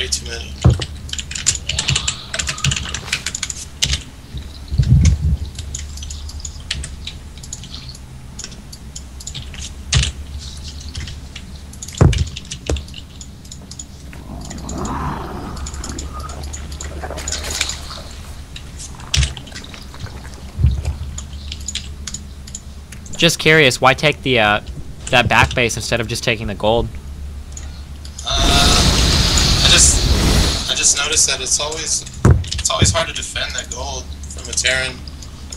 way too many. Just curious, why take the that back base instead of just taking the gold? I just noticed that it's always hard to defend that gold from a Terran,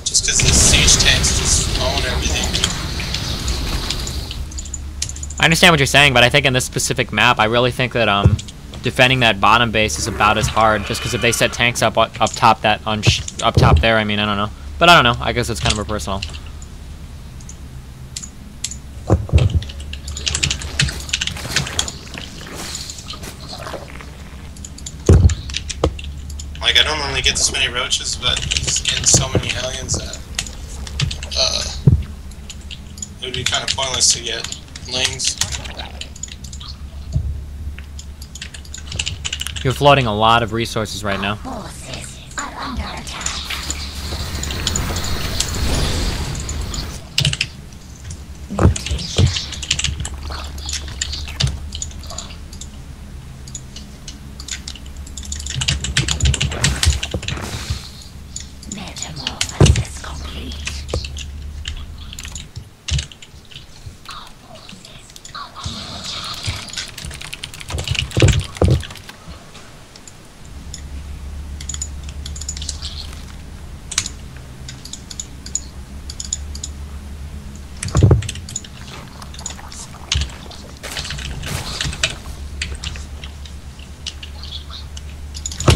just because the siege tanks just own everything. I understand what you're saying, but I think in this specific map, I really think that defending that bottom base is about as hard. Just because if they set tanks up top up top there, I mean, I don't know, but I don't know. I guess it's kind of a personal. Like, I don't normally get this many roaches, but just getting so many Hellions that it would be kind of pointless to get Lings. You're floating a lot of resources right now. Forces are under attack. Mutation. Metamorphosis complete. Our forces are under attack.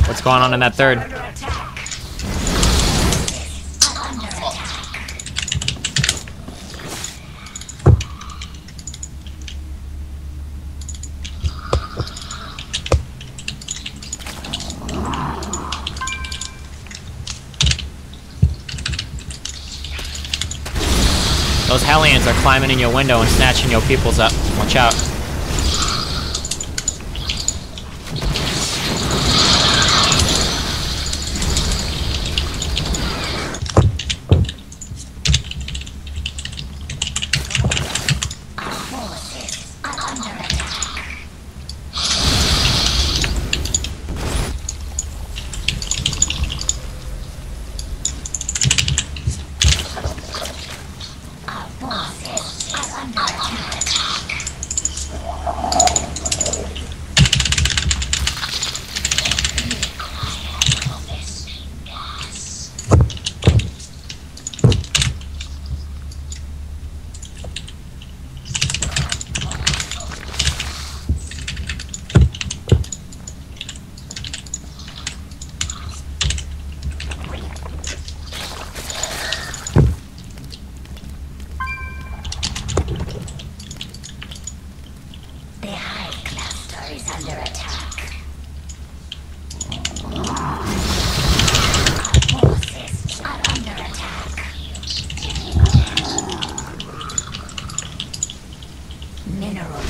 What's going on in that third? Under attack. Under attack. Those Hellions are climbing in your window and snatching your peoples up. Watch out. Our forces are under attack. Our forces are under attack. Require harvesting gas. The hive cluster is under attack. Our forces are under attack. Mineral.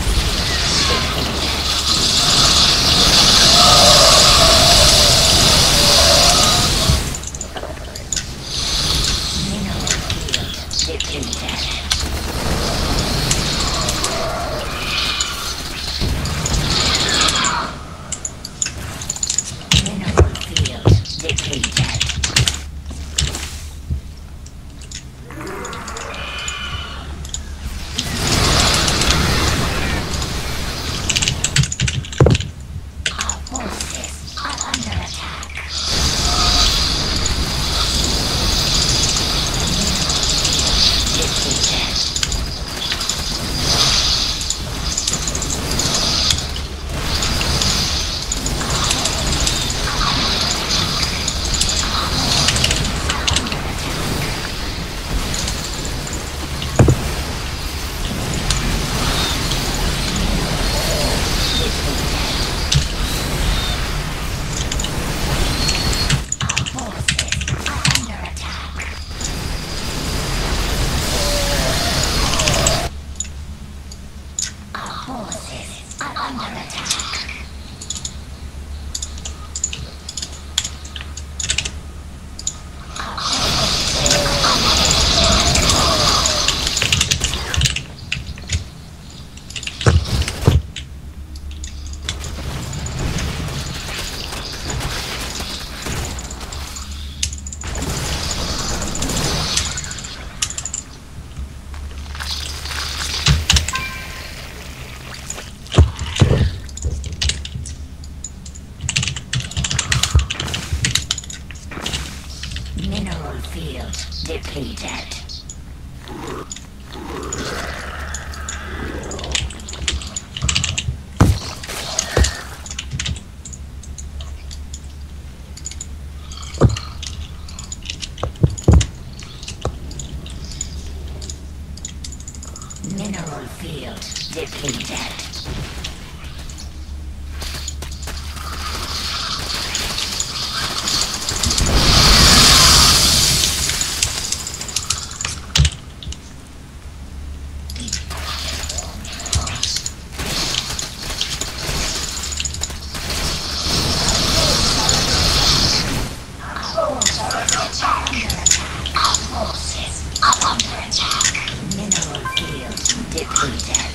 Mineral field depleted. Mineral field depleted. Our forces are under attack. Depleted. Our forces are under attack. Our forces are under attack. field depleted. Mineral field depleted. Mineral field depleted.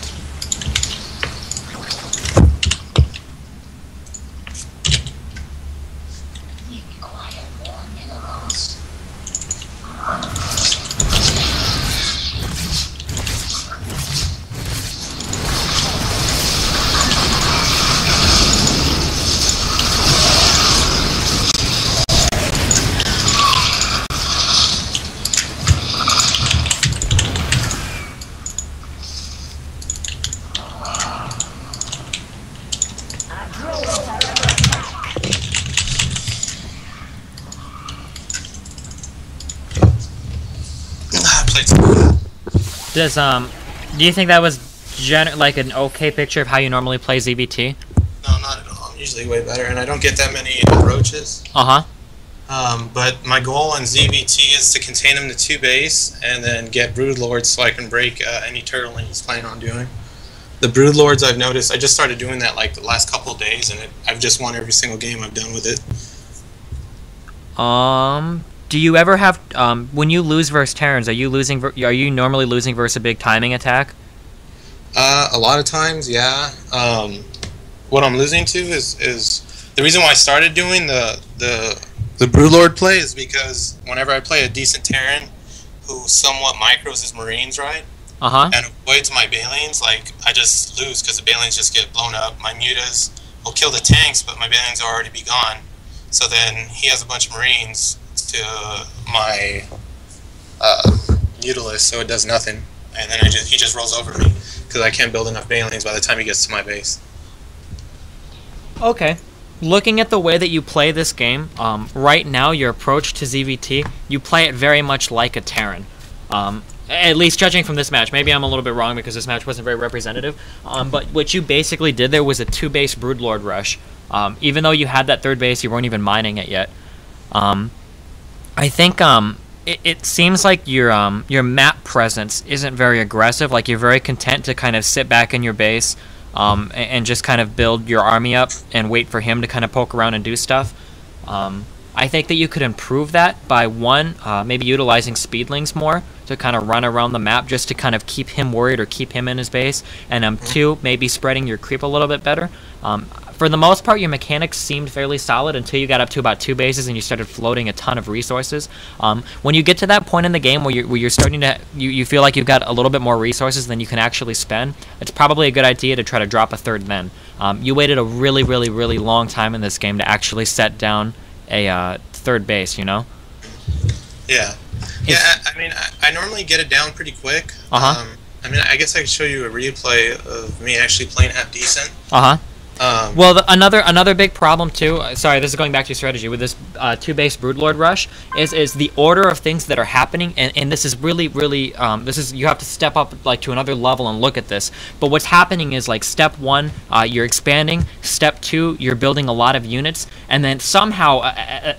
We require more minerals. I played some of that. Does do you think that was like an okay picture of how you normally play ZVT? No, not at all. I'm usually way better, and I don't get that many roaches. But my goal in ZVT is to contain him to 2 base, and then get Broodlords so I can break any turtling he's planning on doing. The Broodlords, I've noticed, I just started doing that like the last couple of days, and I've just won every single game I've done with it. Do you ever have when you lose versus Terrans, are you normally losing versus a big timing attack? A lot of times, yeah. What I'm losing to is the reason why I started doing the Broodlord play is because whenever I play a decent Terran who somewhat micros his Marines, right? And avoids my Balians, like, I just lose because the Balians just get blown up. My Mutas will kill the tanks, but my Balians will already be gone. So then he has a bunch of Marines to my Mutalist, so it does nothing. And then he just rolls over me because I can't build enough Balians by the time he gets to my base. Okay. Looking at the way that you play this game, right now your approach to ZVT, you play it very much like a Terran. At least judging from this match. Maybe I'm a little bit wrong because this match wasn't very representative. But what you basically did there was a 2-base Broodlord rush. Even though you had that 3rd base, you weren't even mining it yet. I think it seems like your map presence isn't very aggressive. Like, you're very content to kind of sit back in your base and just kind of build your army up and wait for him to kind of poke around and do stuff. I think that you could improve that by, one, maybe utilizing speedlings more to kind of run around the map just to kind of keep him worried or keep him in his base, and 2, maybe spreading your creep a little bit better. For the most part, your mechanics seemed fairly solid until you got up to about 2 bases and you started floating a ton of resources. When you get to that point in the game where you're starting to, you feel like you've got a little bit more resources than you can actually spend, it's probably a good idea to try to drop a 3rd then. You waited a really, really, really long time in this game to actually set down a 3rd base, you know? Yeah. Yeah, I mean, I normally get it down pretty quick. I mean, I guess I could show you a replay of me actually playing half decent. Well, another big problem too. Sorry, this is going back to your strategy with this 2-base Broodlord rush. Is the order of things that are happening, and this is really, really you have to step up like to another level and look at this. But what's happening is, like, step 1, you're expanding. Step 2, you're building a lot of units, and then somehow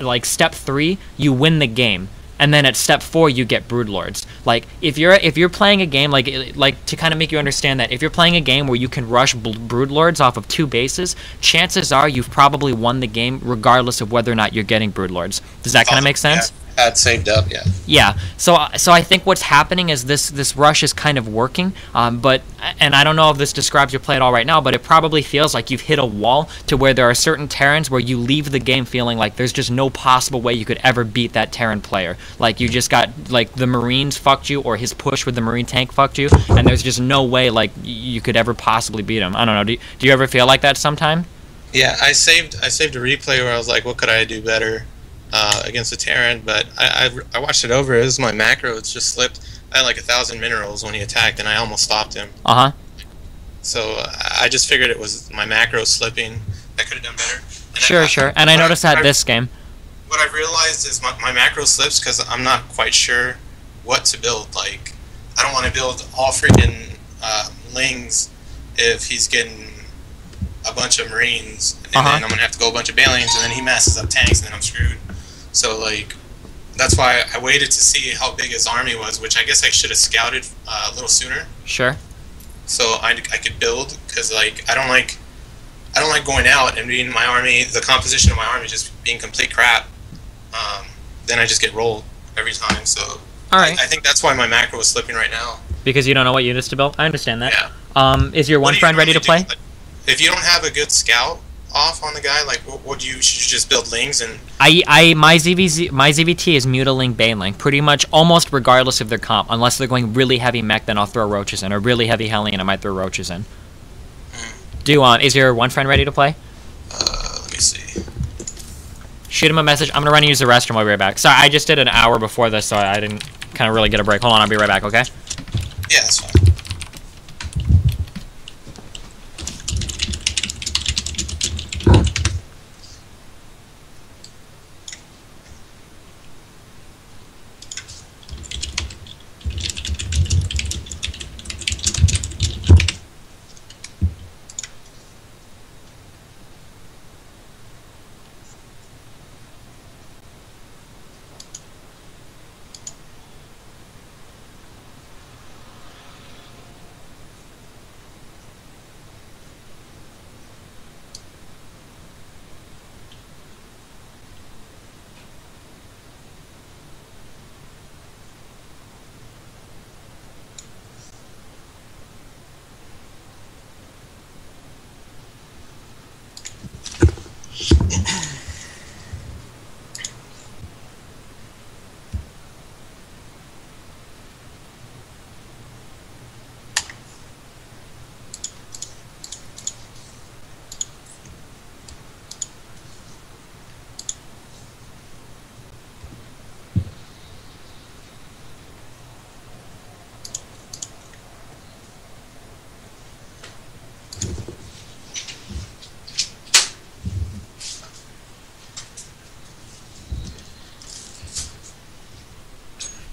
like step 3, you win the game. And then at step 4 you get Broodlords. Like, if you're playing a game, like to kind of make you understand that if you're playing a game where you can rush Broodlords off of 2 bases, chances are you've probably won the game regardless of whether or not you're getting Broodlords. Does that kind of make sense? Yeah, had saved up, yeah. Yeah. So I think what's happening is this rush is kind of working, but I don't know if this describes your play at all right now, but it probably feels like you've hit a wall to where there are certain Terrans where you leave the game feeling like there's just no possible way you could ever beat that Terran player. Like, you just got, like, the Marines fucked you, or his push with the Marine tank fucked you, and there's just no way, like, you could ever possibly beat him. I don't know. Do you ever feel like that sometime? Yeah, I saved a replay where I was like, what could I do better? against the Terran, but I watched it over. It was my macro. It's just slipped. I had like 1,000 minerals when he attacked, and I almost stopped him. So I just figured it was my macro slipping. I could have done better. And Sure. And I noticed that this game. What I've realized is my macro slips because I'm not quite sure what to build. Like, I don't want to build all freaking Lings if he's getting a bunch of Marines, and then I'm going to have to go a bunch of Balians, and then he messes up tanks, and then I'm screwed. So, like, that's why I waited to see how big his army was, which I guess I should have scouted a little sooner. Sure. So I could build, because, like, I don't like going out and being my army, the composition of my army just being complete crap. Then I just get rolled every time. So I think that's why my macro is slipping right now. Because you don't know what units to build? I understand that. Yeah. Is your one friend ready to play? If you don't have a good scout off on the guy, like, should you just build Lings? And my ZVT is Mutiling Baneling, pretty much almost regardless of their comp, unless they're going really heavy mech, then I'll throw Roaches in, or really heavy Hellion, I might throw Roaches in. Is your one friend ready to play? Let me see. Shoot him a message. I'm gonna run and use the restroom. I'll be right back. Sorry, I just did an hour before this, so I didn't kind of really get a break. Hold on, I'll be right back, okay? Yeah, that's fine.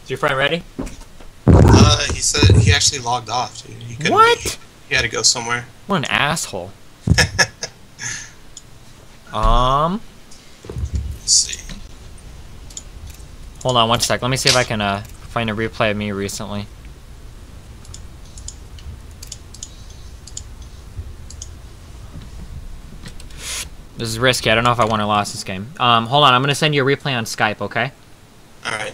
Is your friend ready? He said he actually logged off, dude. He What? He had to go somewhere. What an asshole. Let's see. Hold on one sec. Let me see if I can find a replay of me recently. This is risky. I don't know if I won or lost this game. Hold on. I'm gonna send you a replay on Skype, okay? Alright.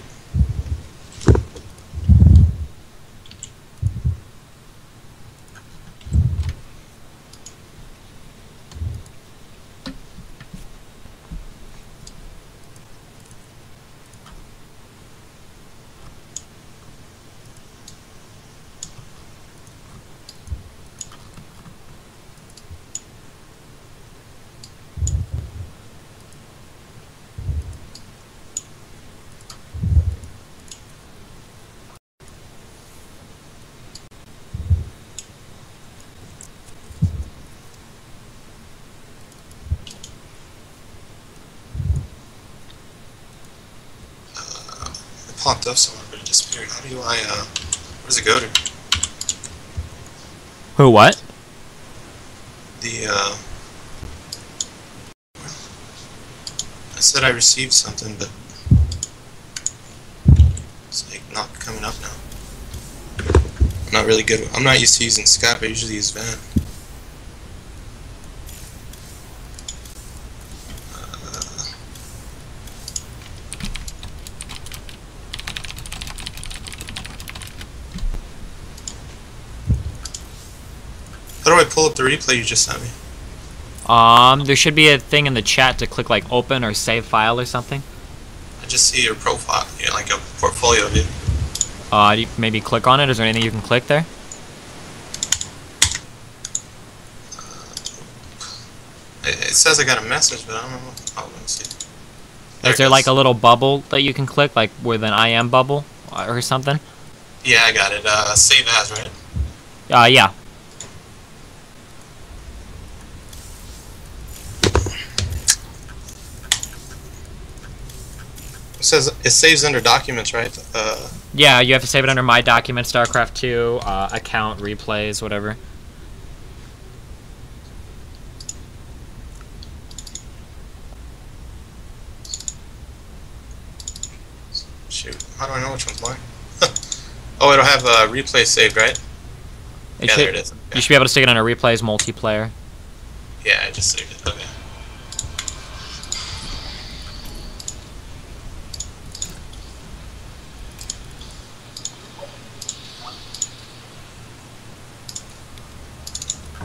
Popped up somewhere, but it disappeared. How do I, where does it go to? Who, what? The, I said I received something, but it's like not coming up now. I'm not really good. I'm not used to using Skype. I usually use Van. How do I pull up the replay you just sent me? There should be a thing in the chat to click like open or save file or something. I just see your profile, like a portfolio view. You maybe click on it. Is there anything you can click there? It says I got a message, but I don't know. Oh, let me see. Is there like a little bubble that you can click, like with an I am bubble or something? Yeah, I got it. Save as, right? Yeah. It says it saves under documents, right? Yeah, you have to save it under My Documents, StarCraft 2, account, replays, whatever. Shoot, how do I know which one's mine? Oh, it'll have a replay saved, right? Yeah, there it is. Okay. You should be able to stick it under replays, multiplayer. Yeah, I just saved it. Okay.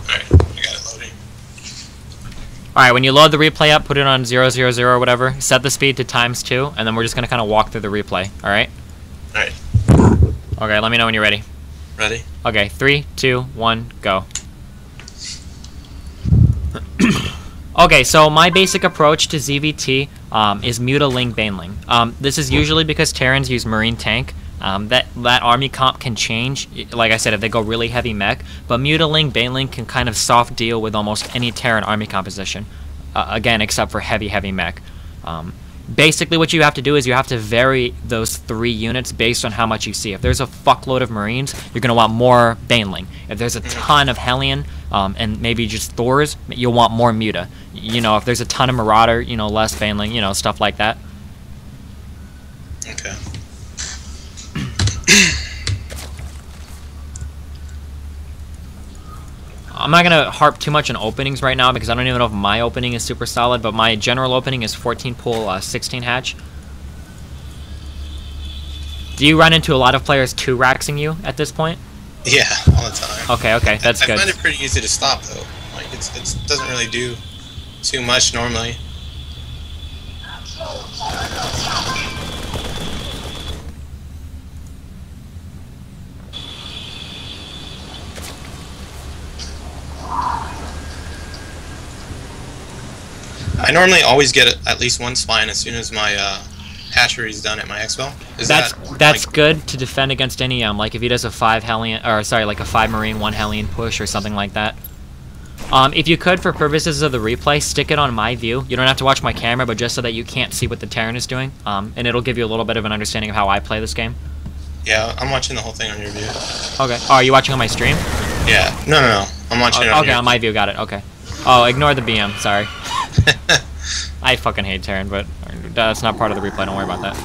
Alright, I got it loading. Alright, when you load the replay up, put it on 000 or whatever, set the speed to ×2, and then we're just going to kind of walk through the replay, alright? Alright. Okay, let me know when you're ready. Ready? Okay, 3, 2, 1, go. Okay, so my basic approach to ZVT is Mutaling Baneling. This is usually because Terrans use Marine Tank. That army comp can change, like I said, if they go really heavy mech, but Mutaling Baneling can kind of soft deal with almost any Terran army composition, again, except for heavy mech. Basically what you have to do is you have to vary those 3 units based on how much you see. If there's a fuckload of Marines, you're going to want more Baneling. If there's a ton of Hellion, and maybe just Thors, you'll want more Muta. You know, if there's a ton of Marauder, you know, less Baneling, you know, stuff like that. Okay. I'm not going to harp too much on openings right now because I don't even know if my opening is super solid, but my general opening is 14 pool, 16 hatch. Do you run into a lot of players 2-raxing you at this point? Yeah, all the time. Okay, that's good. I find it pretty easy to stop though. Like it doesn't really do too much normally. I normally always get at least 1 spine as soon as my hatchery is done at my expo. That's like, good to defend against any like if he does a 5 Hellion, or sorry, like a 5 Marine 1 Hellion push or something like that. If you could, for purposes of the replay, stick it on my view. You don't have to watch my camera, but just so that you can't see what the Terran is doing, and it'll give you a little bit of an understanding of how I play this game. Yeah, I'm watching the whole thing on your view. Okay. Oh, are you watching on my stream? Yeah. No. I'm watching it on okay, on my view. Got it. Okay. Oh, ignore the BM. Sorry. I fucking hate Terran, but that's not part of the replay. Don't worry about that.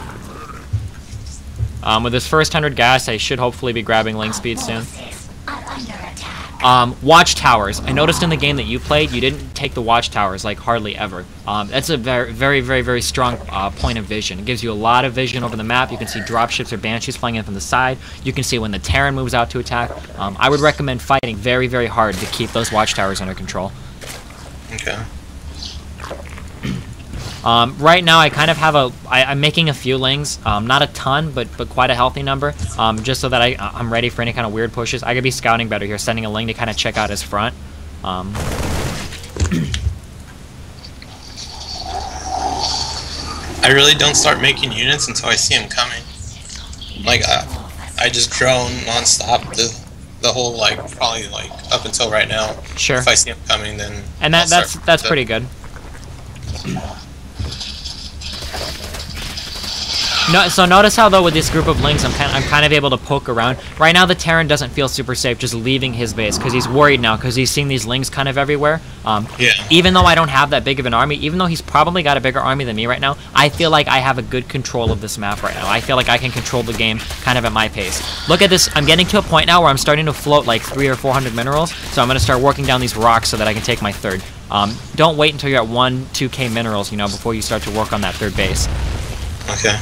With this first 100 gas, I should hopefully be grabbing link speed soon. Watchtowers. I noticed in the game that you played, you didn't take the watchtowers, like, hardly ever. That's a very strong point of vision. It gives you a lot of vision over the map. You can see dropships or banshees flying in from the side. You can see when the Terran moves out to attack. I would recommend fighting very hard to keep those watchtowers under control. Okay. Right now, I kind of have I'm making a few lings, not a ton, but quite a healthy number, just so that I'm ready for any kind of weird pushes. I could be scouting better here, sending a ling to kind of check out his front. I really don't start making units until I see them coming. Like, I just drone non-stop the whole, like, probably, like, up until right now. Sure. If I see them coming, then... And that's pretty good. No, so notice how though with this group of lings I'm kind of able to poke around. Right now the Terran doesn't feel super safe just leaving his base because he's worried now because he's seeing these lings kind of everywhere. Yeah. Even though I don't have that big of an army, even though he's probably got a bigger army than me right now, I feel like I have a good control of this map right now. I feel like I can control the game kind of at my pace. Look at this. I'm getting to a point now where I'm starting to float like 300 or 400 minerals, so I'm going to start working down these rocks so that I can take my third. Don't wait until you're at 1-2k minerals, you know, before you start to work on that third base. Okay.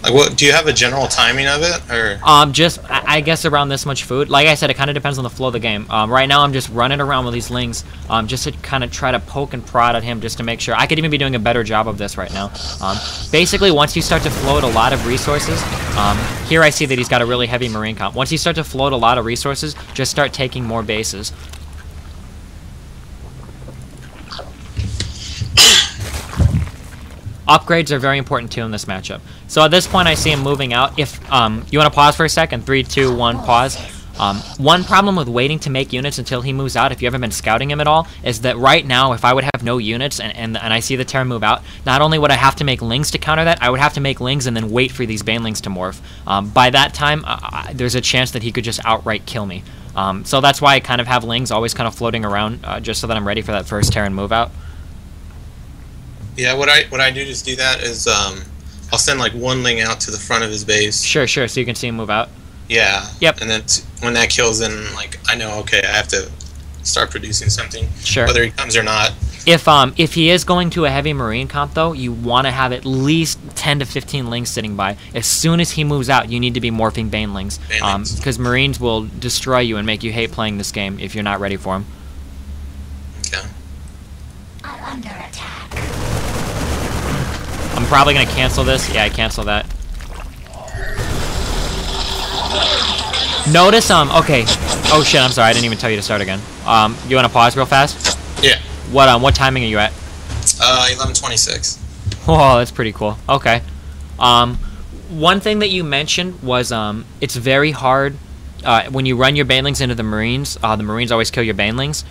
Like, what, do you have a general timing of it, or? Just, I guess around this much food. Like I said, it kind of depends on the flow of the game. Right now I'm just running around with these lings, just to kind of try to poke and prod at him just to make sure. I could even be doing a better job of this right now. Basically, once you start to float a lot of resources, here I see that he's got a really heavy marine comp. Once you start to float a lot of resources, just start taking more bases. Upgrades are very important too in this matchup. So at this point, I see him moving out. If you want to pause for a second, 3, 2, 1, pause. One problem with waiting to make units until he moves out, if you haven't been scouting him at all, is that right now, if I would have no units and I see the Terran move out, not only would I have to make Lings to counter that, I would have to make Lings and then wait for these Banelings to morph. By that time, there's a chance that he could just outright kill me. So that's why I kind of have Lings always kind of floating around, just so that I'm ready for that first Terran move out. Yeah, what I do to do that is I'll send like one Ling out to the front of his base. Sure, so you can see him move out. Yeah. Yep. And then when that kills, then like I know, okay, I have to start producing something. Sure. Whether he comes or not. If he is going to a heavy Marine comp though, you want to have at least 10 to 15 Lings sitting by. As soon as he moves out, you need to be morphing Banelings. Because Marines will destroy you and make you hate playing this game if you're not ready for them. Okay. I'm under attack. I'm probably gonna cancel this. Yeah, I cancel that. Notice, okay. Oh shit, I'm sorry, I didn't even tell you to start again. You wanna pause real fast? Yeah. What timing are you at? 11:26. Oh, that's pretty cool. Okay. One thing that you mentioned was, it's very hard, when you run your Banelings into the Marines always kill your Banelings.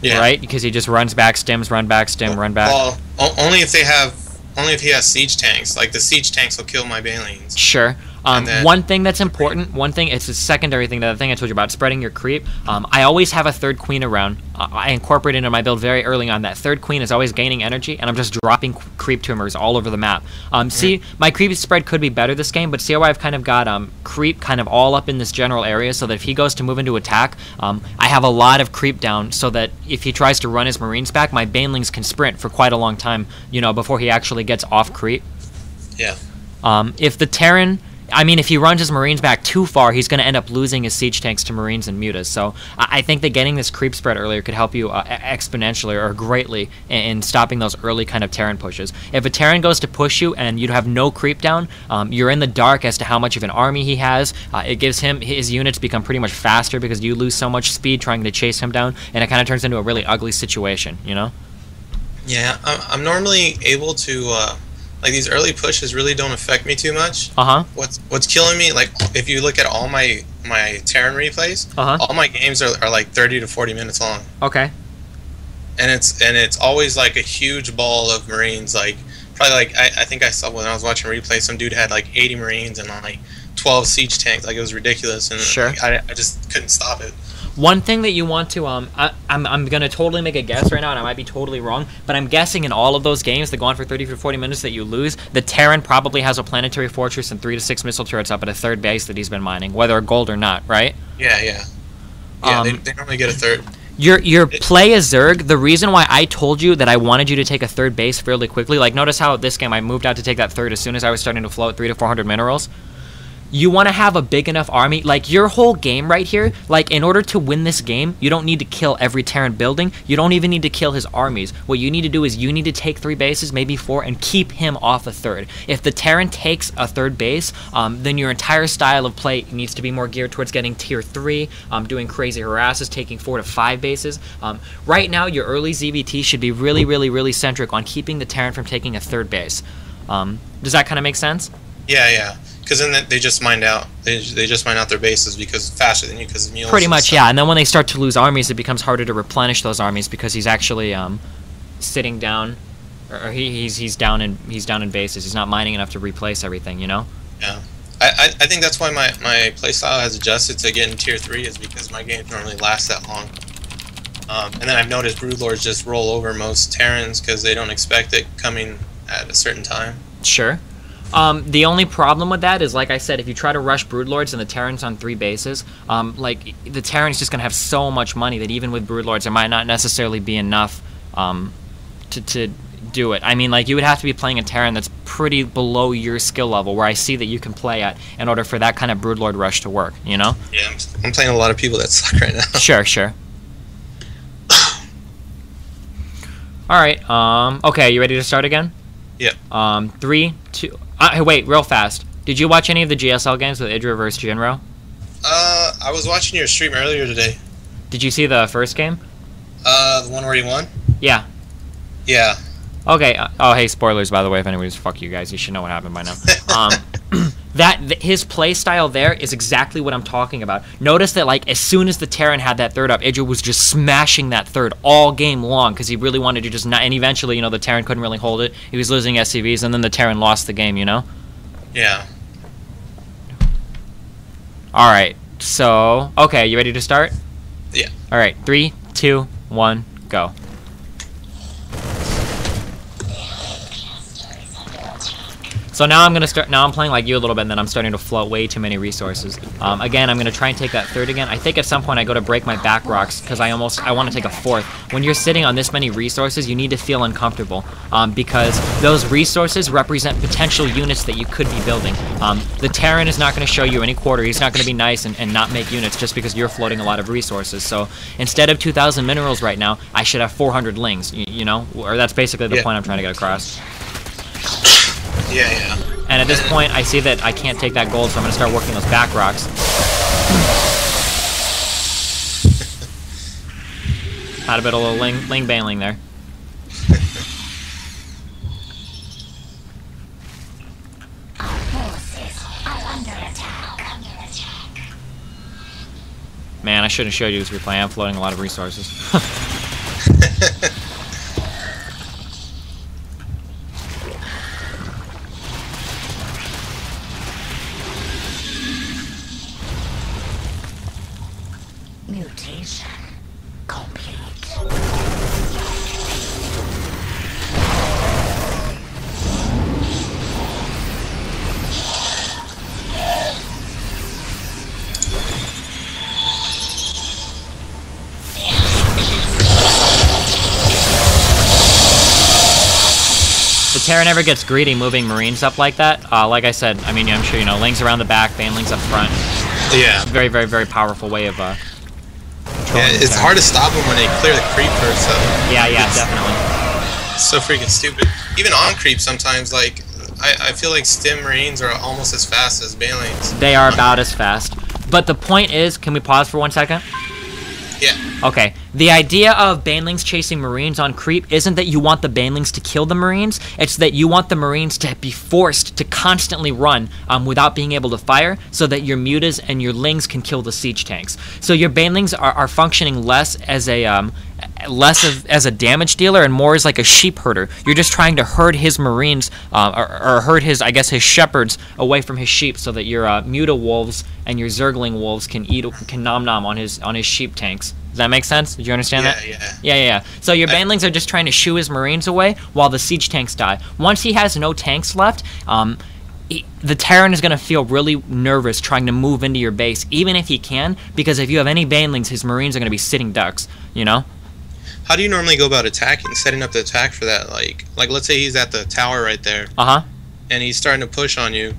Yeah. Right? Because he just runs back, stims, run back, stim, run back. Well, only if he has siege tanks. Like the siege tanks will kill my Banelings. Sure. One thing that's important, it's a secondary thing, the thing I told you about, spreading your creep. I always have a third queen around. I incorporate into my build very early on. That third queen is always gaining energy, and I'm just dropping creep tumors all over the map. See, my creep spread could be better this game, but see how I've kind of got creep kind of all up in this general area, so that if he goes to move into attack, I have a lot of creep down, so that if he tries to run his Marines back, my Banelings can sprint for quite a long time, before he actually gets off creep. Yeah. If the Terran... if he runs his Marines back too far, he's going to end up losing his siege tanks to Marines and mutas. So I think that getting this creep spread earlier could help you exponentially or greatly in stopping those early kind of Terran pushes. If a Terran goes to push you and you have no creep down, you're in the dark as to how much of an army he has. It gives his units become pretty much faster because you lose so much speed trying to chase him down, and it kind of turns into a really ugly situation, Yeah, I'm normally able to... like these early pushes really don't affect me too much. What's killing me, like if you look at all my Terran replays, all my games are like 30 to 40 minutes long. Okay. And it's always like a huge ball of Marines, like probably like I think I saw when I was watching replay, some dude had like 80 Marines and like 12 siege tanks. Like it was ridiculous, and sure. Like, I just couldn't stop it. One thing that you want to, I'm gonna totally make a guess right now, and I might be totally wrong, but I'm guessing in all of those games that go on for 30 to 40 minutes that you lose, the Terran probably has a planetary fortress and 3 to 6 missile turrets up at a third base that he's been mining, whether gold or not, right? Yeah. They normally get a third. Your play as Zerg, the reason why I told you that I wanted you to take a third base fairly quickly, like notice how this game I moved out to take that third as soon as I was starting to float 300 to 400 minerals. You want to have a big enough army, like your whole game right here, like in order to win this game, you don't need to kill every Terran building, you don't even need to kill his armies. What you need to do is you need to take 3 bases, maybe 4, and keep him off a third. If the Terran takes a third base, then your entire style of play needs to be more geared towards getting tier 3, doing crazy harasses, taking 4 to 5 bases. Right now, your early ZVT should be really, really, really centric on keeping the Terran from taking a third base. Does that kind of make sense? Yeah. Because then they just mine out. They just mine out their bases because faster than you because of mules. Pretty much, yeah. And then when they start to lose armies, it becomes harder to replenish those armies because he's actually sitting down, or he's down in bases. He's not mining enough to replace everything, Yeah. I think that's why my playstyle has adjusted to getting tier 3 is because my games normally last that long. And then I've noticed Broodlords just roll over most Terrans because they don't expect it coming at a certain time. Sure. The only problem with that is, like I said, if you try to rush Broodlords and the Terran's on 3 bases, like, the Terran's just going to have so much money that even with Broodlords, there might not necessarily be enough to do it. I mean, like, you would have to be playing a Terran that's pretty below your skill level, where I see that you can play at, in order for that kind of Broodlord rush to work, Yeah, I'm playing a lot of people that suck right now. Sure. Alright, okay, you ready to start again? Yeah. 3, 2... hey, wait, real fast. Did you watch any of the GSL games with Idra versus Jinro? I was watching your stream earlier today. Did you see the first game? The one where he won? Yeah. Yeah. Okay. Oh, hey, spoilers, by the way, if anybody's... Fuck you guys. You should know what happened by now. His play style there is exactly what I'm talking about. Notice that, like, as soon as the Terran had that third up, Idra was just smashing that third all game long because he really wanted to just not... And eventually, you know, the Terran couldn't really hold it. He was losing SCVs, and then the Terran lost the game, you know? Yeah. All right. So, okay, you ready to start? Yeah. All right. 3, 2, 1, go. So now I'm gonna start. Now I'm playing like you a little bit, and then I'm starting to float way too many resources. Again, I'm gonna try and take that third again. I think at some point I go to break my back rocks because I want to take a fourth. When you're sitting on this many resources, you need to feel uncomfortable because those resources represent potential units that you could be building. The Terran is not gonna show you any quarter. He's not gonna be nice and not make units just because you're floating a lot of resources. So instead of 2,000 minerals right now, I should have 400 lings. You know, or that's basically the point I'm trying to get across. Yeah, yeah. And at this point, I see that I can't take that gold, so I'm going to start working those back rocks. Had a bit of a little ling bailing there. Our forces are under attack. Man, I shouldn't have showed you this replay. I'm floating a lot of resources. Mutation complete. The Terra never gets greedy moving Marines up like that. Like I said, I mean, I'm sure you know, Lings around the back, Banelings up front. Yeah. Very, very, very powerful way of yeah, it's hard to stop them when they clear the creep first, so... Yeah, definitely. It's so freaking stupid. Even on creep sometimes, like, I feel like Stim Marines are almost as fast as Banelings. They are about as fast. But the point is, can we pause for 1 second? Yeah. Okay. The idea of Banelings chasing Marines on creep isn't that you want the Banelings to kill the Marines. It's that you want the Marines to be forced to constantly run without being able to fire so that your mutas and your Lings can kill the siege tanks. So your Banelings are functioning less as a as a damage dealer and more as like a sheep herder. You're just trying to herd his Marines or herd his, I guess, his shepherds away from his sheep so that your muta wolves and your Zergling wolves can nom nom on his sheep tanks. Does that make sense? Did you understand that? Yeah. So your Banelings are just trying to shoo his Marines away while the siege tanks die. Once he has no tanks left, the Terran is going to feel really nervous trying to move into your base, even if he can, because if you have any Banelings, his Marines are going to be sitting ducks, you know? How do you normally go about attacking, setting up the attack for that? Like let's say he's at the tower right there. And he's starting to push on you.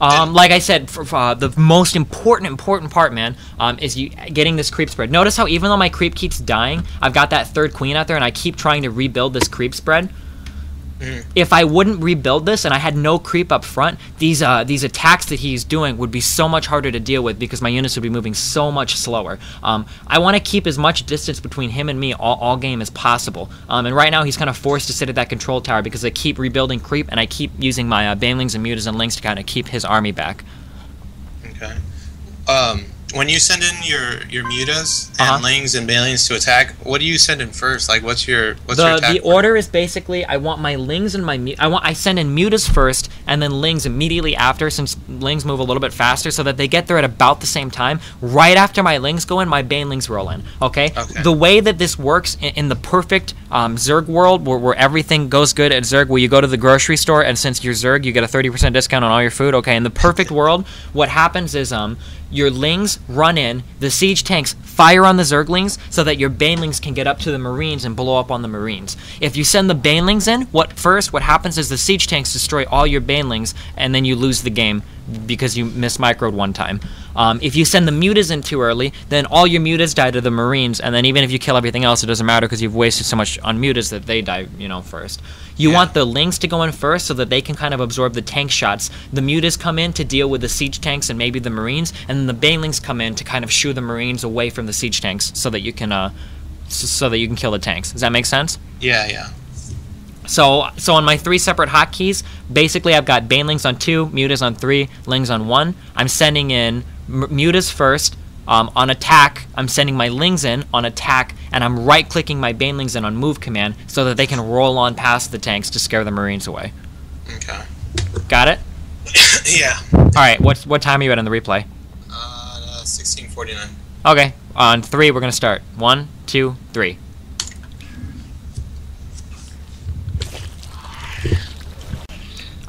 Like I said, the most important part, man, is you getting this creep spread. Notice how even though my creep keeps dying, I've got that third queen out there, and I keep trying to rebuild this creep spread. If I wouldn't rebuild this and I had no creep up front, these attacks that he's doing would be so much harder to deal with because my units would be moving so much slower. I want to keep as much distance between him and me all game as possible. And right now he's kind of forced to sit at that control tower because I keep rebuilding creep and I keep using my Banelings and Mutas and Lings to kind of keep his army back. Okay. When you send in your mutas and Lings and Banelings to attack, what do you send in first? Like, what's your attack? The order is basically I want my Lings and my I send in mutas first and then Lings immediately after, since Lings move a little bit faster, so that they get there at about the same time. Right after my Lings go in, my Banelings roll in. Okay. The way that this works in the perfect Zerg world, where everything goes good at Zerg, where you go to the grocery store and since you're Zerg, you get a 30% discount on all your food. Okay. In the perfect world, what happens is your Lings run in, the siege tanks fire on the Zerglings so that your Banelings can get up to the Marines and blow up on the Marines. If you send the Banelings in, what happens is the siege tanks destroy all your Banelings and then you lose the game because you mismicroed one time. If you send the mutas in too early, then all your mutas die to the Marines, and then even if you kill everything else, it doesn't matter because you've wasted so much on mutas that they die, first. You want the Lings to go in first so that they can kind of absorb the tank shots. The mutas come in to deal with the siege tanks and maybe the Marines, and then the Banelings come in to kind of shoo the Marines away from the siege tanks so that you can kill the tanks. Does that make sense? Yeah. So on my 3 separate hotkeys, basically I've got Banelings on 2, Mutas on 3, Lings on 1. I'm sending in Mutas first. On attack, I'm sending my Lings in on attack, and I'm right-clicking my Banelings in on move command so that they can roll on past the tanks to scare the Marines away. Okay. Got it? Yeah. Alright, what time are you at on the replay? 16:49. Okay, on 3 we're going to start. 1, 2, 3.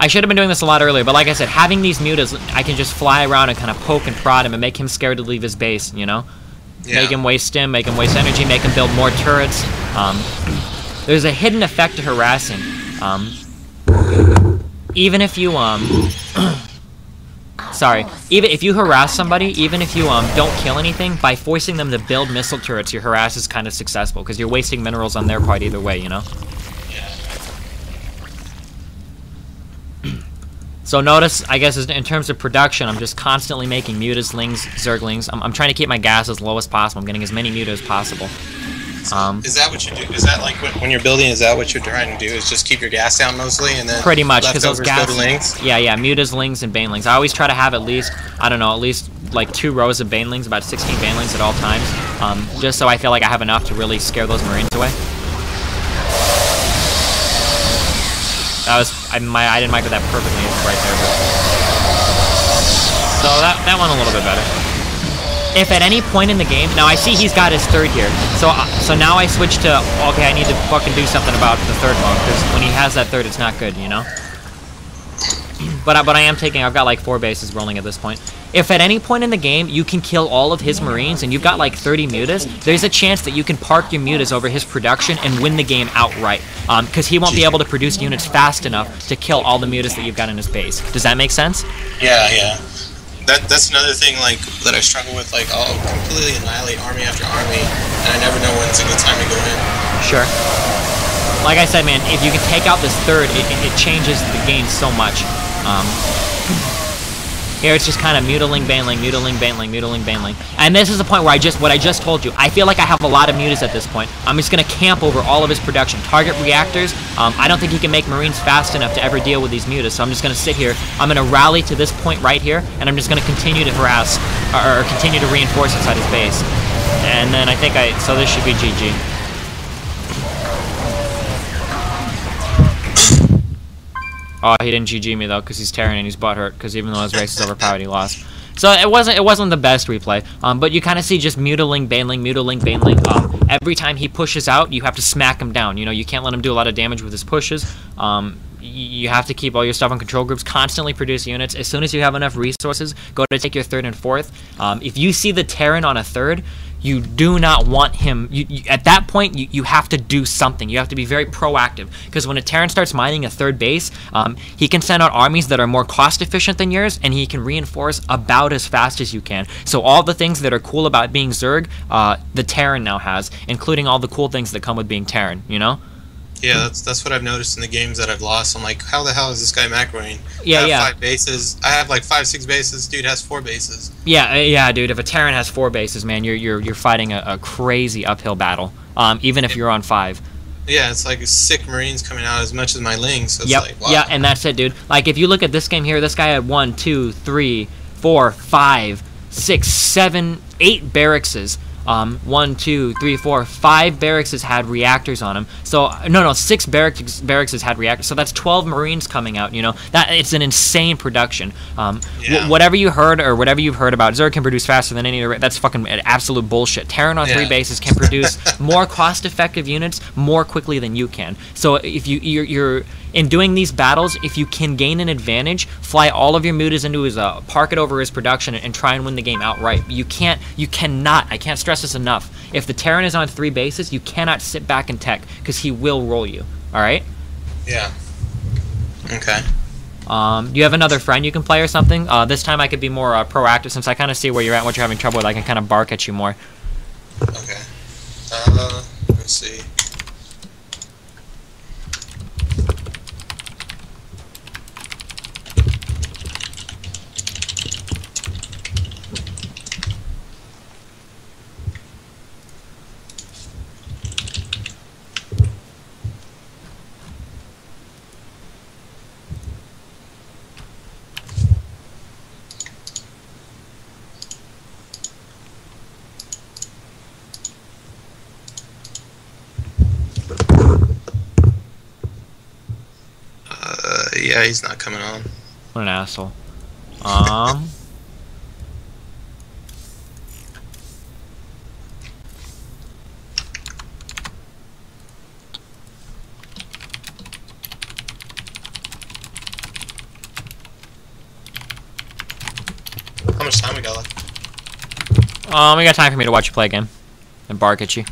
I should have been doing this a lot earlier, but like I said, having these mutas, I can just fly around and kind of poke and prod him and make him scared to leave his base, you know? Yeah. Make him waste stim, make him waste energy, make him build more turrets. There's a hidden effect to harassing. Even if you, even if you harass somebody, even if you don't kill anything, by forcing them to build missile turrets, your harass is kind of successful, because you're wasting minerals on their part either way, you know? So notice, I guess, in terms of production, I'm just constantly making mutas, lings, zerglings. I'm trying to keep my gas as low as possible. I'm getting as many mutas as possible. Is that what you do? Is that like when you're building? Is that what you're trying to do? Is just keep your gas down mostly, and then pretty much because those gas. Go to lings? Yeah, mutas, lings, and banelings. I always try to have at least, I don't know, at least like 2 rows of banelings, about 16 banelings at all times, just so I feel like I have enough to really scare those Marines away. That was I didn't micro that perfectly right there, but so that went a little bit better. If at any point in the game, now I see he's got his 3rd here, so now I switch to okay, I need to fucking do something about the 3rd mode, because when he has that 3rd, it's not good, you know. But I am taking. I've got like 4 bases rolling at this point. If at any point in the game you can kill all of his Marines and you've got like 30 mutas, there's a chance that you can park your mutas over his production and win the game outright. Because he won't be able to produce units fast enough to kill all the mutas that you've got in his base. Does that make sense? Yeah. That's another thing like that I struggle with. Like I'll completely annihilate army after army, and I never know when's a good time to go in. Sure. Like I said, man, if you can take out this 3rd, it changes the game so much. Here it's just kind of mutiling, banling, mutiling, banling, mutiling, banling. And this is the point where what I just told you. I feel like I have a lot of mutas at this point. I'm just going to camp over all of his production. Target reactors. I don't think he can make Marines fast enough to ever deal with these mutas, so I'm just going to sit here. I'm going to rally to this point right here, and I'm just going to continue to harass, or continue to reinforce inside his base. And then I think so this should be GG. Oh, he didn't GG me though, because he's Terran and he's butthurt, because even though his race is overpowered, he lost. So it wasn't the best replay, but you kind of see just mutiling, banling. Every time he pushes out, you have to smack him down. You know, you can't let him do a lot of damage with his pushes. You have to keep all your stuff on control groups, constantly produce units. As soon as you have enough resources, go to take your 3rd and 4th. If you see the Terran on a 3rd, you do not want him. At that point, you have to do something. You have to be very proactive, because when a Terran starts mining a 3rd base, he can send out armies that are more cost efficient than yours, and he can reinforce about as fast as you can. So all the things that are cool about being Zerg, the Terran now has, including all the cool things that come with being Terran, you know? Yeah, that's what I've noticed in the games that I've lost. I'm like, how the hell is this guy macroing? Yeah, I have 5 bases. I have like 5, 6 bases. Dude has 4 bases. Yeah, dude. If a Terran has 4 bases, man, you're fighting a crazy uphill battle. Even if you're on 5. Yeah, it's like sick Marines coming out as much as my Lings. So it's like, wow. Yeah, and that's it, dude. Like if you look at this game here, this guy had 1, 2, 3, 4, 5, 6, 7, 8 barrackses. 1, 2, 3, 4, 5 barracks had reactors on them. So no, 6 barracks had reactors. So that's 12 Marines coming out. You know, that it's an insane production. Whatever you heard or whatever you've heard about Zerg can produce faster than any other. That's fucking absolute bullshit. Terran on 3 bases can produce more cost-effective units more quickly than you can. So if you're in doing these battles, if you can gain an advantage, fly all of your mutas into his park it over his production and try and win the game outright. You cannot. I can't stress this enough. If the Terran is on 3 bases, you cannot sit back and tech, because he will roll you. All right? Yeah. Okay. Do you have another friend you can play or something? This time I could be more proactive, since I kind of see where you're at and what you're having trouble with. I can kind of bark at you more. Okay. Let's see. Yeah, he's not coming on. What an asshole. How much time we got left? We got time for me to watch you play a game and bark at you.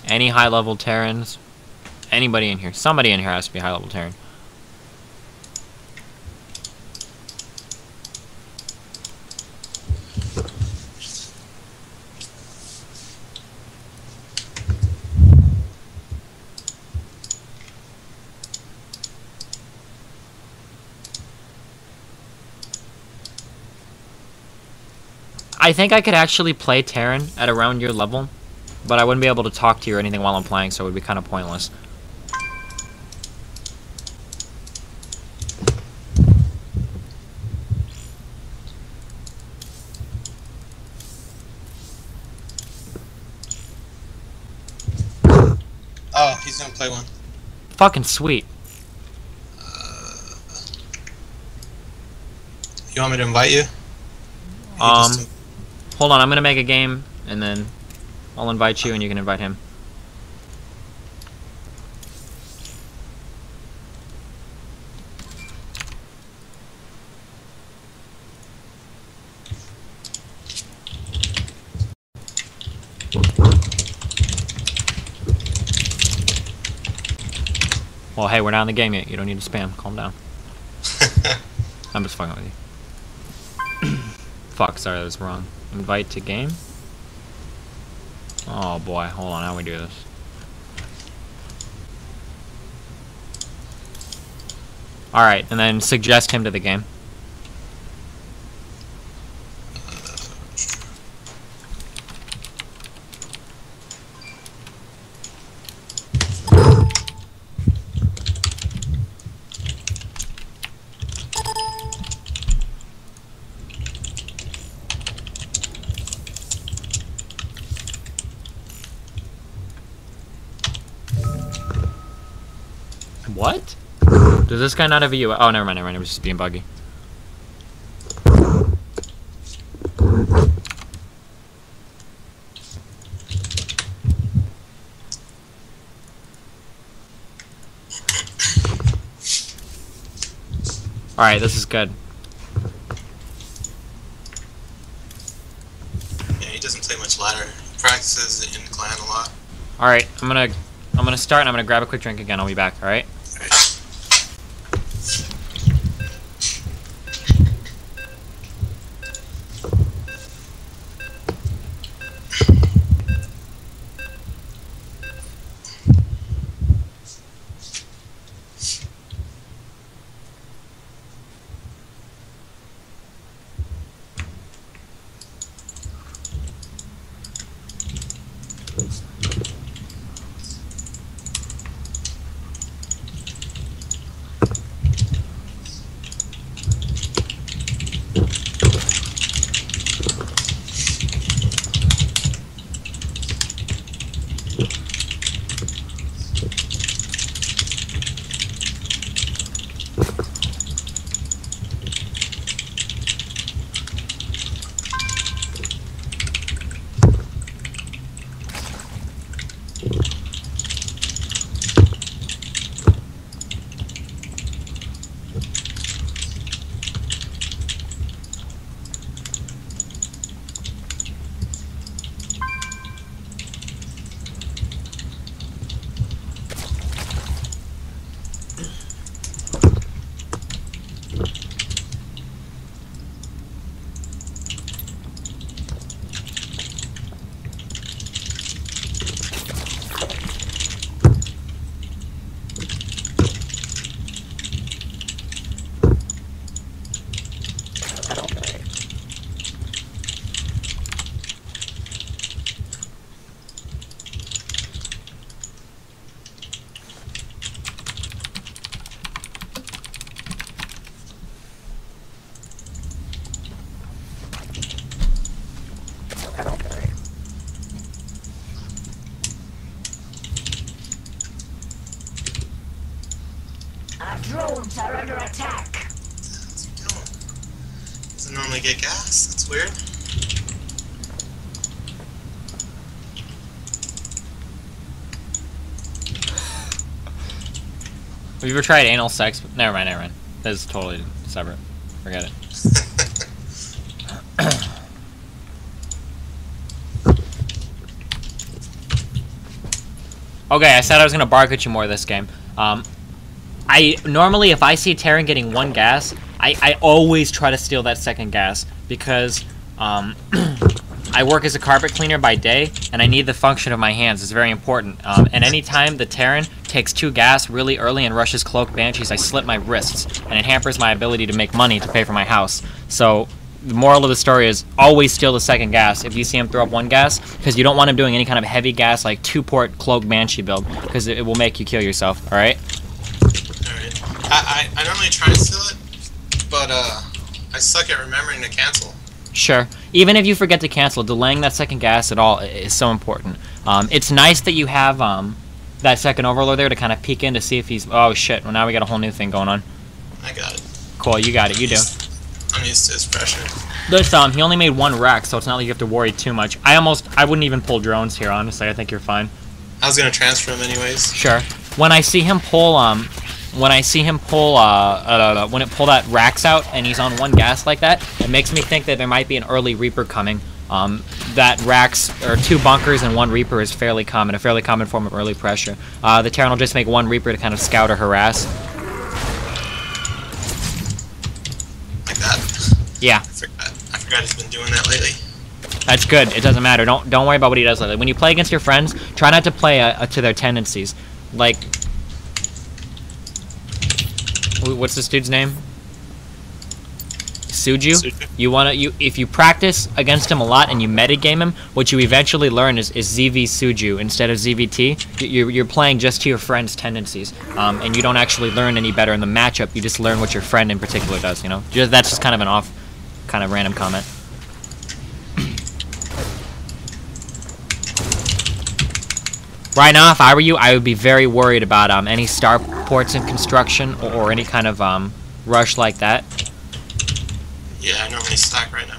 Any high-level Terrans? Anybody in here? Somebody in here has to be high-level Terran. I think I could actually play Terran at around your level, but I wouldn't be able to talk to you or anything while I'm playing, so it would be kind of pointless. Oh, he's gonna play one. Fucking sweet. You want me to invite you? Hold on, I'm gonna make a game, and then I'll invite you, and you can invite him. Well, hey, we're not in the game yet. You don't need to spam. Calm down. I'm just fucking with you. Fuck, sorry, that was wrong. Invite to game? Oh boy, hold on, how do we do this? Alright, and then suggest him to the game. What? Does this guy not have a U? Oh, never mind, it was just being buggy. Alright, this is good. Yeah, he doesn't play much ladder. He practices in clan a lot. Alright, I'm gonna start and I'm gonna grab a quick drink again. I'll be back, alright? drones are under attack. What's he doing? Doesn't normally get gas. That's weird. Have you ever tried anal sex? Never mind, never mind. This is totally separate. Forget it. Okay, I said I was gonna bark at you more this game. I normally, if I see Terran getting one gas, I always try to steal that second gas because I work as a carpet cleaner by day, and I need the function of my hands. It's very important. And anytime the Terran takes 2 gas really early and rushes Cloak Banshees, I slit my wrists, and it hampers my ability to make money to pay for my house. So the moral of the story is always steal the second gas if you see him throw up 1 gas, because you don't want him doing any kind of heavy gas like 2-port Cloak Banshee build, because it will make you kill yourself, alright? Alright. I normally try and steal it, but I suck at remembering to cancel. Sure. Even if you forget to cancel, delaying that second gas at all is so important. It's nice that you have that second Overlord there to kind of peek in to see if he's... Oh, shit. Well, now we got a whole new thing going on. I got it. Cool, you got it. You do. I'm used to his pressure. This, he only made 1 wreck, so it's not like you have to worry too much. I wouldn't even pull drones here, honestly. I think you're fine. I was going to transfer him anyways. Sure. When I see him pull, when it pull that racks out and he's on 1 gas like that, it makes me think that there might be an early Reaper coming. That racks, or 2 bunkers and 1 Reaper is fairly common, a fairly common form of early pressure. The Terran will just make 1 Reaper to kind of scout or harass. Like that? Yeah. I forgot he's been doing that lately. That's good. It doesn't matter. Don't worry about what he does lately. When you play against your friends, try not to play to their tendencies. Like, what's this dude's name? Suju? If you practice against him a lot and you metagame him, what you eventually learn is ZV Suju instead of ZVT. You're playing just to your friend's tendencies, and you don't actually learn any better in the matchup. You just learn what your friend in particular does. You know, that's just kind of an kind of random comment. Right now, if I were you, I would be very worried about any starports in construction or any kind of rush like that. Yeah, I normally stack right now.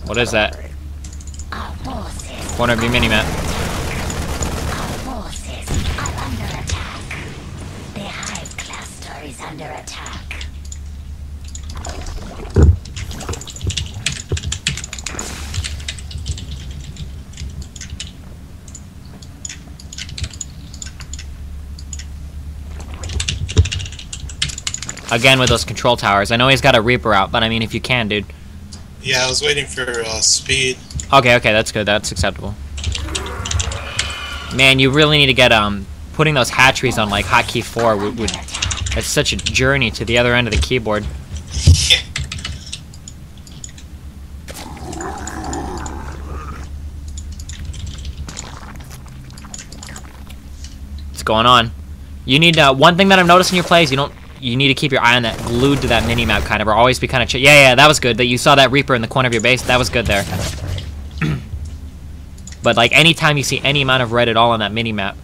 What is that? Our forces, Corner of your minimap. our forces are under attack. The hive cluster is under attack. Again with those control towers. I know he's got a Reaper out, but I mean, if you can, dude. Yeah, I was waiting for speed. Okay, that's good. That's acceptable. Man, you really need to get putting those hatcheries on like hotkey 4 would it's such a journey to the other end of the keyboard. Yeah. What's going on? You need one thing that I've noticed in your plays. You need to keep your eye on that, glued to that minimap kind of, or always be kind of yeah, that was good. That you saw that Reaper in the corner of your base. That was good there. But like anytime you see any amount of red at all on that minimap,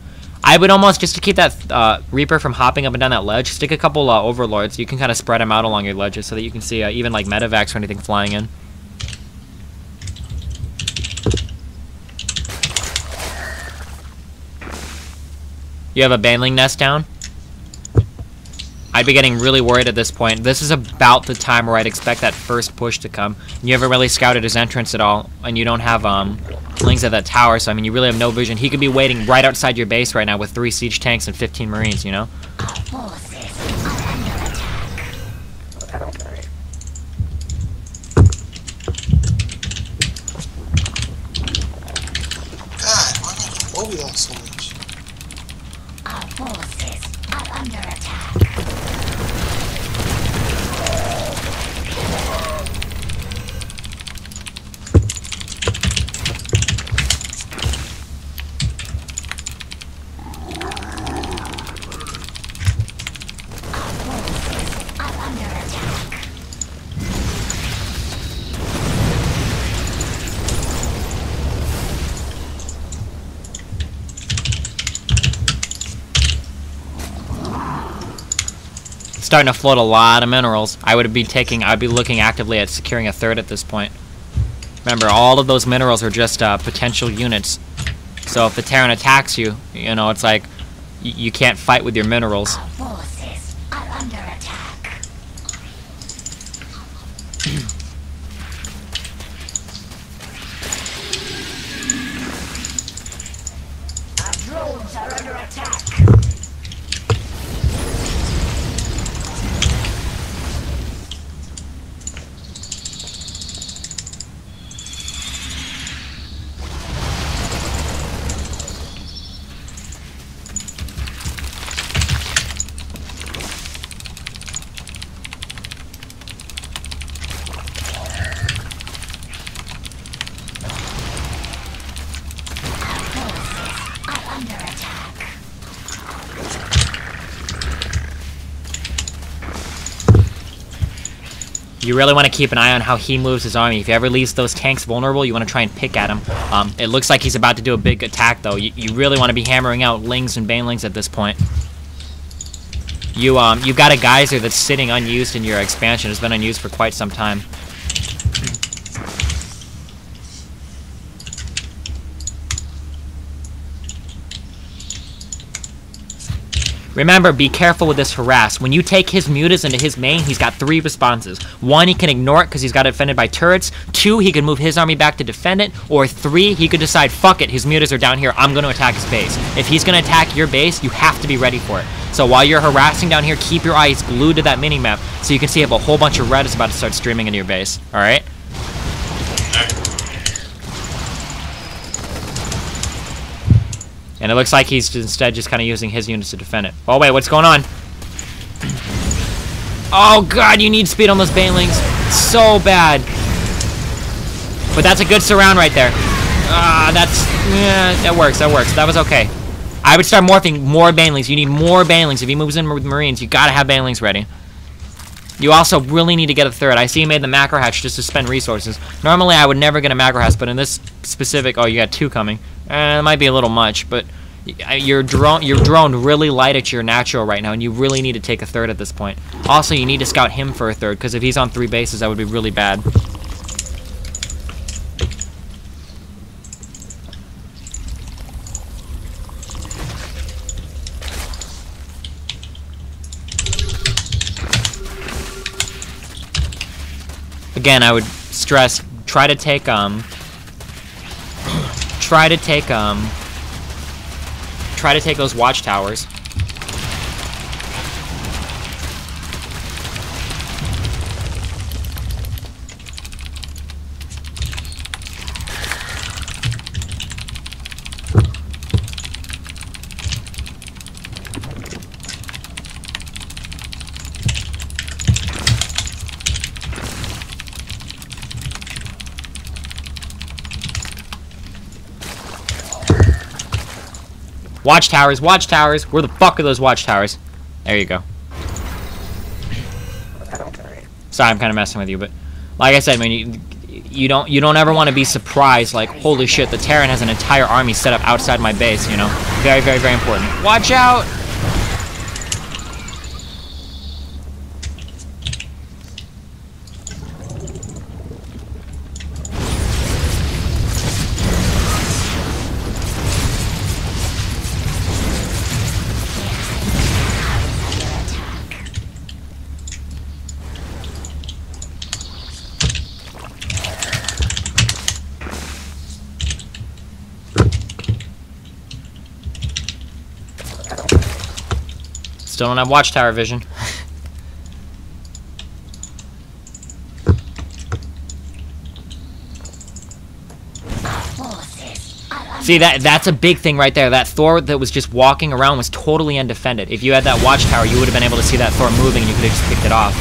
I would almost, just to keep that Reaper from hopping up and down that ledge, stick a couple Overlords. You can kind of spread them out along your ledges so that you can see even like medevacs or anything flying in. You have a Baneling nest down? I'd be getting really worried at this point. This is about the time where I'd expect that first push to come. You haven't really scouted his entrance at all, and you don't have lings at that tower, so I mean, you really have no vision. He could be waiting right outside your base right now with 3 siege tanks and 15 Marines, you know? Our forces are under attack. starting to float a lot of minerals. I'd be looking actively at securing a third at this point. Remember, all of those minerals are just potential units. So if the Terran attacks you, you know, it's like you can't fight with your minerals. Our forces are under attack. Our drones are under attack. You really want to keep an eye on how he moves his army. If he ever leaves those tanks vulnerable, you want to try and pick at him. It looks like he's about to do a big attack, though. You really want to be hammering out Lings and Banelings at this point. You've got a geyser that's sitting unused in your expansion. It's been unused for quite some time. Remember, be careful with this harass. When you take his mutas into his main, he's got 3 responses. 1, he can ignore it because he's got it defended by turrets. 2, he can move his army back to defend it. Or 3, he could decide, fuck it, his mutas are down here, I'm going to attack his base. If he's going to attack your base, you have to be ready for it. So while you're harassing down here, keep your eyes glued to that mini-map so you can see if a whole bunch of red is about to start streaming into your base. Alright? And it looks like he's instead just kind of using his units to defend it. Oh, wait, what's going on? Oh, God, you need speed on those Banelings. So bad. But that's a good surround right there. That works, that works. That was okay. I would start morphing more Banelings. You need more Banelings. If he moves in with Marines, you gotta have Banelings ready. You also really need to get a third. I see you made the macro hatch just to spend resources. Normally, I would never get a macro hatch, but in this specific... Oh, you got 2 coming. It might be a little much, but you're drone really light at your natural right now, and you really need to take a third at this point. Also, you need to scout him for a third, because if he's on 3 bases, that would be really bad. Again, I would stress, try to take those watchtowers. Watchtowers, watchtowers. Where the fuck are those watchtowers? There you go. Sorry, I'm kind of messing with you, but like I said, man, you don't ever want to be surprised. Like, holy shit, the Terran has an entire army set up outside my base. You know, very, very, very important. Watch out! Still don't have watchtower vision. See, that's a big thing right there. That Thor that was just walking around was totally undefended. If you had that watchtower, you would have been able to see that Thor moving and you could have just picked it off.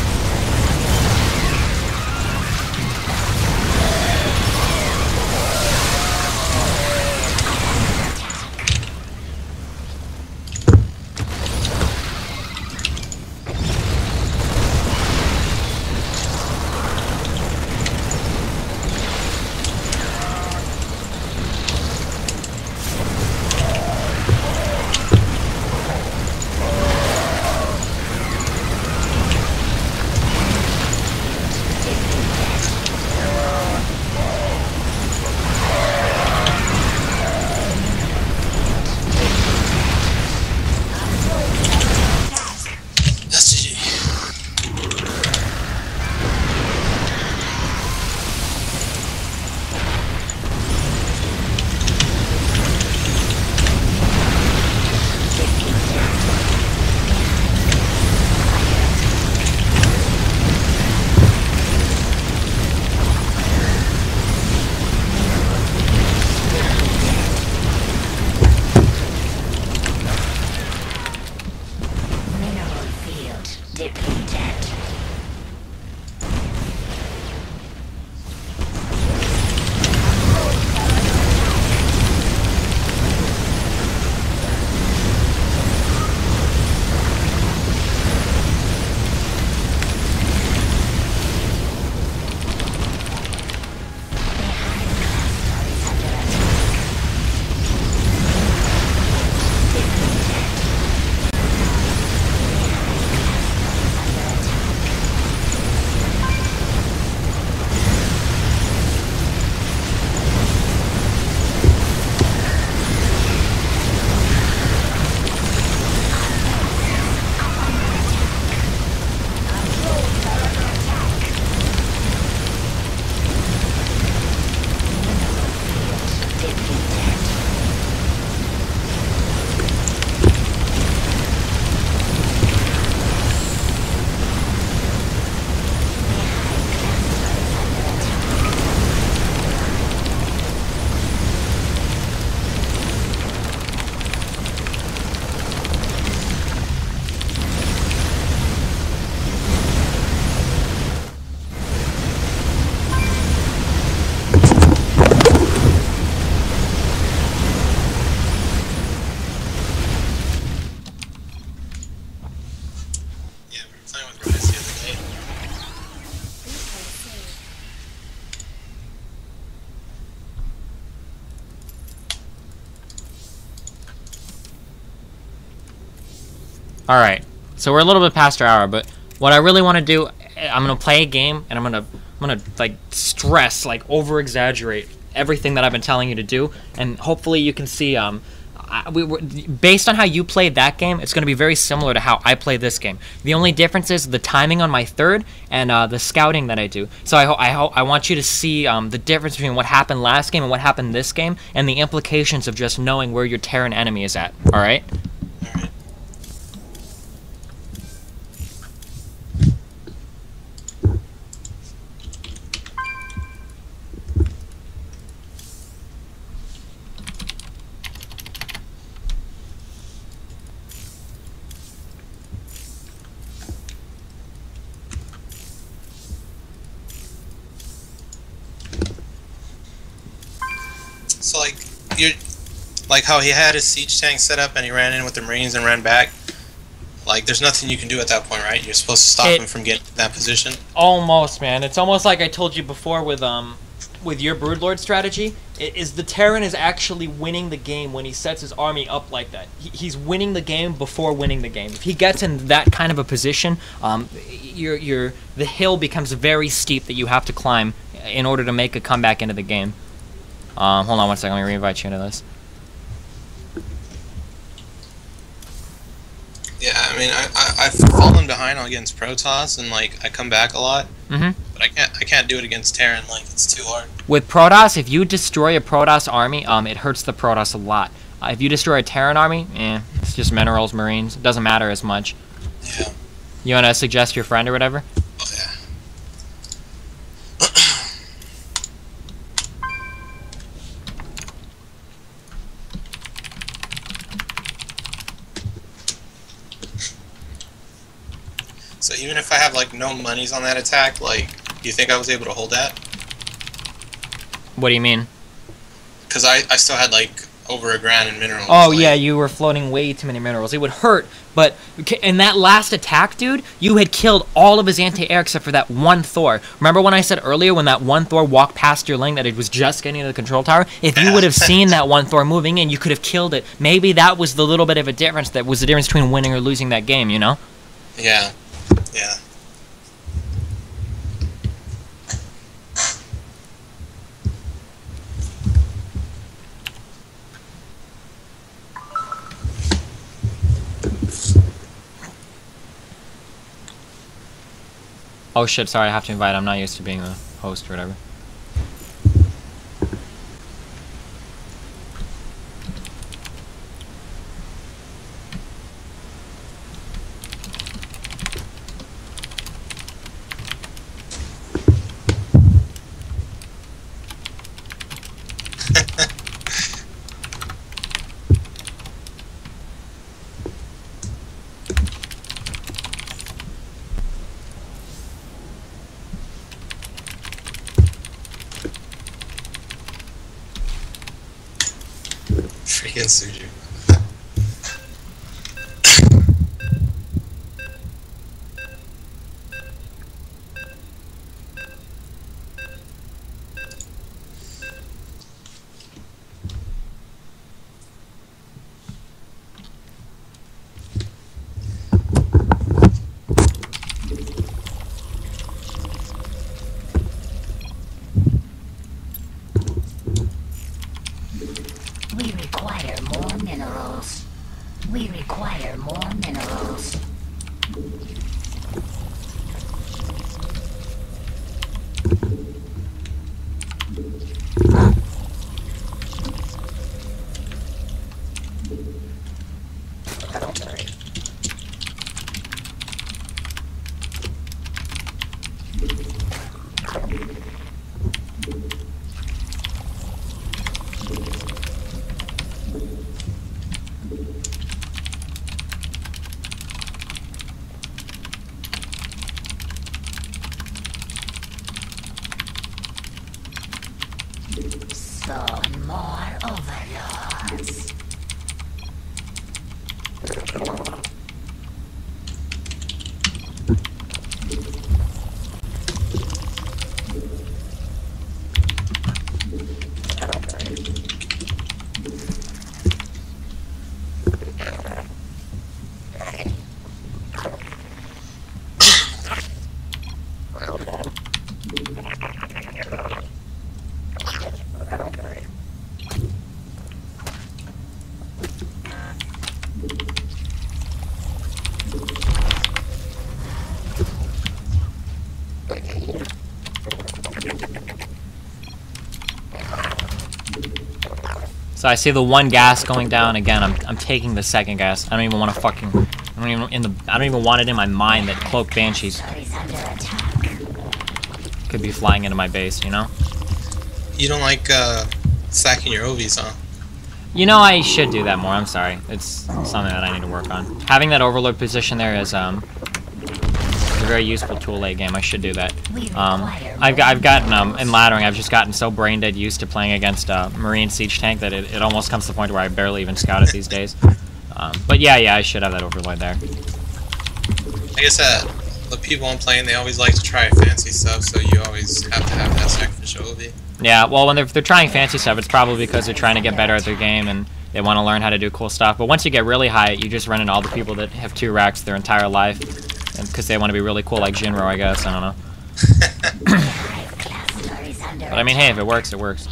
All right. So we're a little bit past our hour, but what I really want to do, I'm gonna play a game, and I'm gonna like stress, like over exaggerate everything that I've been telling you to do, and hopefully you can see based on how you played that game, it's going to be very similar to how I play this game. The only difference is the timing on my third and the scouting that I do. So I want you to see the difference between what happened last game and what happened this game, and the implications of just knowing where your Terran enemy is at. All right? All right. So like you're like how he had his siege tank set up and he ran in with the Marines and ran back. Like there's nothing you can do at that point, right? You're supposed to stop him from getting to that position. Almost, man. It's almost like I told you before with your Broodlord strategy. It is the Terran is actually winning the game when he sets his army up like that. He's winning the game before winning the game. If he gets in that kind of a position, the hill becomes very steep that you have to climb in order to make a comeback into the game. Hold on one second, let me re-invite you into this. Yeah, I mean, I've fallen behind against Protoss, and like I come back a lot, but I can't do it against Terran. Like it's too hard. With Protoss, if you destroy a Protoss army, it hurts the Protoss a lot. If you destroy a Terran army, it's just minerals, Marines. It doesn't matter as much. Yeah. You wanna suggest your friend or whatever? Oh yeah. So even if I have like no monies on that attack, like, do you think I was able to hold that? What do you mean? Because I still had like over $1,000 in minerals. Oh like, yeah, you were floating way too many minerals. It would hurt, but in that last attack, dude, you had killed all of his anti-air except for that one Thor. Remember when I said earlier when that one Thor walked past your lane that it was just getting to the control tower? If you would have seen that one Thor moving in, you could have killed it. Maybe that was the little bit of a difference that was the difference between winning or losing that game, you know? Yeah. Yeah. Oh shit, sorry, I have to invite. I'm not used to being the host or whatever. Freaking Suju. We require more minerals. We require more minerals. Spawn more overlords. So I see the one gas going down again. I'm taking the second gas. I don't even want to fucking. I don't even want it in my mind that cloaked banshees could be flying into my base. You know. You don't like stacking your OVs, huh? You know, I should do that more. I'm sorry. It's something that I need to work on. Having that overload position there is a very useful tool late game. I should do that. I've gotten in laddering. I've just gotten so brain dead used to playing against Marine siege tank that it almost comes to the point where I barely even scout it these days. But yeah, I should have that overload there. I guess the people I'm playing, they always like to try fancy stuff, so you always have to have that sacrificial OV. Yeah, well, when they're trying fancy stuff, it's probably because they're trying to get better at their game and they want to learn how to do cool stuff. But once you get really high, you just run into all the people that have 2 racks their entire life, because they want to be really cool, like Jinro, I guess. I don't know. But I mean, hey, if it works, it works.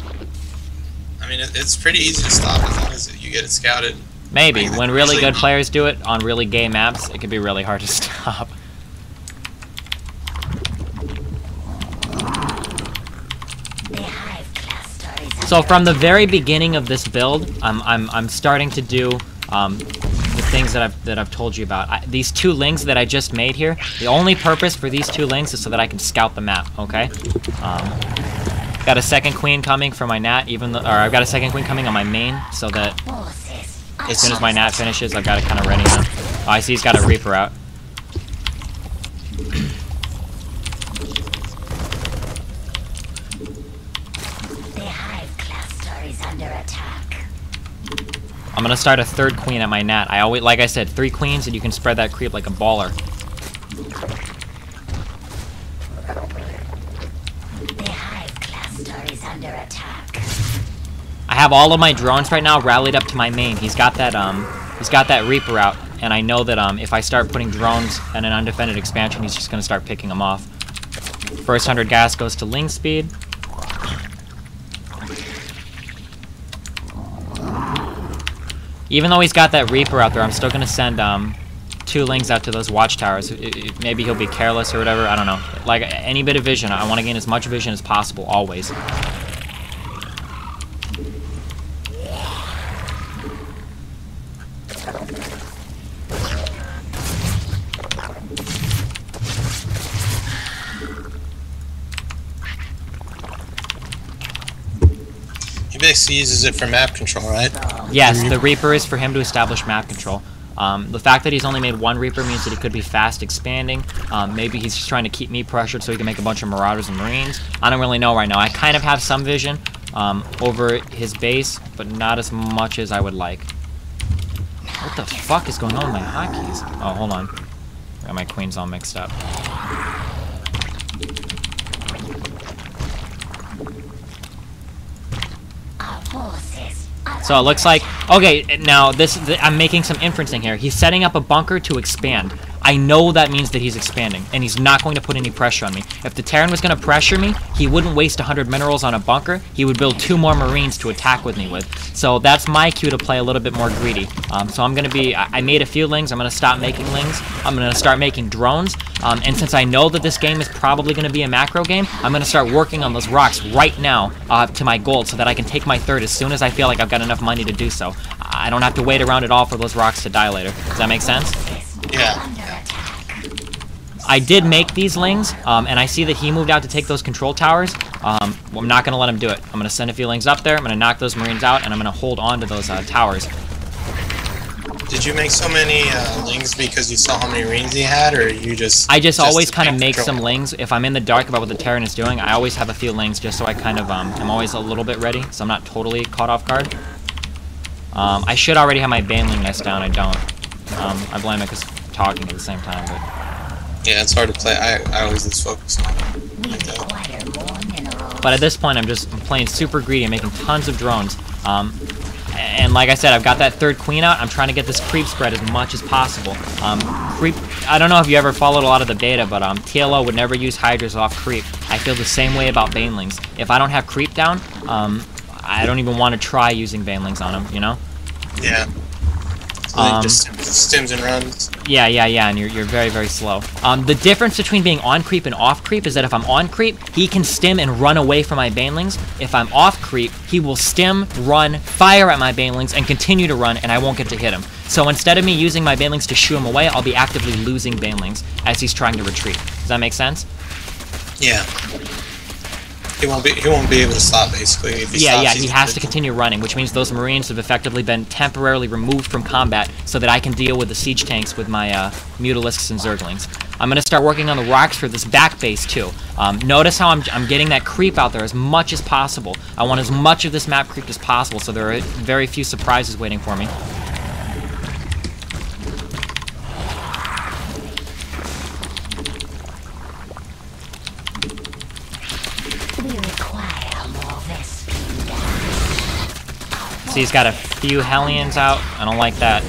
I mean, it's pretty easy to stop as long as you get it scouted. Maybe. When really good players do it on really gay maps, it can be really hard to stop. So from the very beginning of this build, I'm starting to do the things that I've told you about. These 2 links that I just made here, the only purpose for these 2 links is so that I can scout the map. Okay. Got a second queen coming for my nat, I've got a second queen coming on my main, so that as soon as my nat finishes, I've got it kind of ready now. Oh, I see he's got a Reaper out. I'm gonna start a 3rd queen at my nat. I always, like I said, 3 queens, and you can spread that creep like a baller. The Hive cluster is under attack. I have all of my drones right now rallied up to my main. He's got that Reaper out, and I know that if I start putting drones and an undefended expansion, he's just gonna start picking them off. First 100 gas goes to Ling speed. Even though he's got that Reaper out there, I'm still gonna send 2 Lings out to those watchtowers. Maybe he'll be careless or whatever, I don't know. Like, any bit of vision, I want to gain as much vision as possible, always. He basically uses it for map control, right? Yes, the Reaper is for him to establish map control. The fact that he's only made 1 Reaper means that he could be fast expanding. Maybe he's just trying to keep me pressured so he can make a bunch of Marauders and Marines. I don't really know right now. I kind of have some vision over his base, but not as much as I would like. What the fuck is going on with my hotkeys? Oh, hold on. I got my queens all mixed up. So it looks like, okay, now I'm making some inferencing here. He's setting up a bunker to expand. I know that means that he's expanding, and he's not going to put any pressure on me. If the Terran was going to pressure me, he wouldn't waste 100 minerals on a bunker. He would build 2 more Marines to attack with me with. So that's my cue to play a little bit more greedy. So I'm going to be, I made a few Lings. I'm going to stop making Lings. I'm going to start making drones. And since I know that this game is probably going to be a macro game, I'm going to start working on those rocks right now to my gold so that I can take my 3rd as soon as I feel like I've got enough money to do so. I don't have to wait around at all for those rocks to die later. Does that make sense? Yeah. I did make these Lings, and I see that he moved out to take those control towers. Well, I'm not going to let him do it. I'm going to send a few Lings up there, I'm going to knock those Marines out, and I'm going to hold on to those towers. Did you make so many Lings because you saw how many rings he had, or you just... I just always kind of make some Lings. If I'm in the dark about what the Terran is doing, I always have a few Lings just so I kind of, I'm always a little bit ready, so I'm not totally caught off guard. I should already have my Baneling nest down, I don't. I blame it because talking at the same time, but... Yeah, it's hard to play. I always lose focus on it. But at this point, I'm playing super greedy and making tons of drones. And like I said, I've got that 3rd queen out. I'm trying to get this creep spread as much as possible. I don't know if you ever followed a lot of the data, but TLO would never use Hydras off creep. I feel the same way about Banelings. If I don't have creep down, I don't even want to try using Banelings on them, you know? Yeah. So just stims and runs. Yeah, and you're very, very slow. The difference between being on creep and off creep is that if I'm on creep, he can stim and run away from my banelings. If I'm off creep, he will stim, run, fire at my banelings, and continue to run, and I won't get to hit him. So instead of me using my banelings to shoo him away, I'll be actively losing banelings as he's trying to retreat. Does that make sense? Yeah. He won't be able to stop, basically. If he stops, he has to continue running, which means those Marines have effectively been temporarily removed from combat so that I can deal with the siege tanks with my Mutalisks and Zerglings. I'm going to start working on the rocks for this back base, too. Notice how I'm getting that creep out there as much as possible. I want as much of this map creep as possible, so there are very few surprises waiting for me. See, he's got a few Hellions out. I don't like that.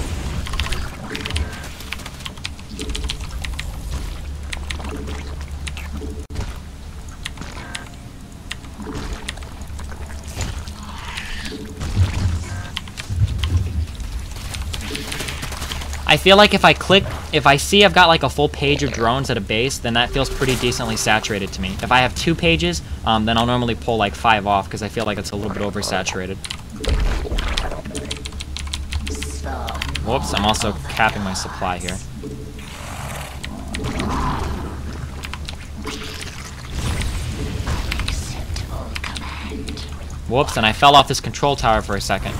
I feel like if I see I've got like a full page of drones at a base, then that feels pretty decently saturated to me. If I have 2 pages, then I'll normally pull like 5 off because I feel like it's a little bit oversaturated. Whoops, I'm also capping my supply here. Whoops, and I fell off this control tower for a second.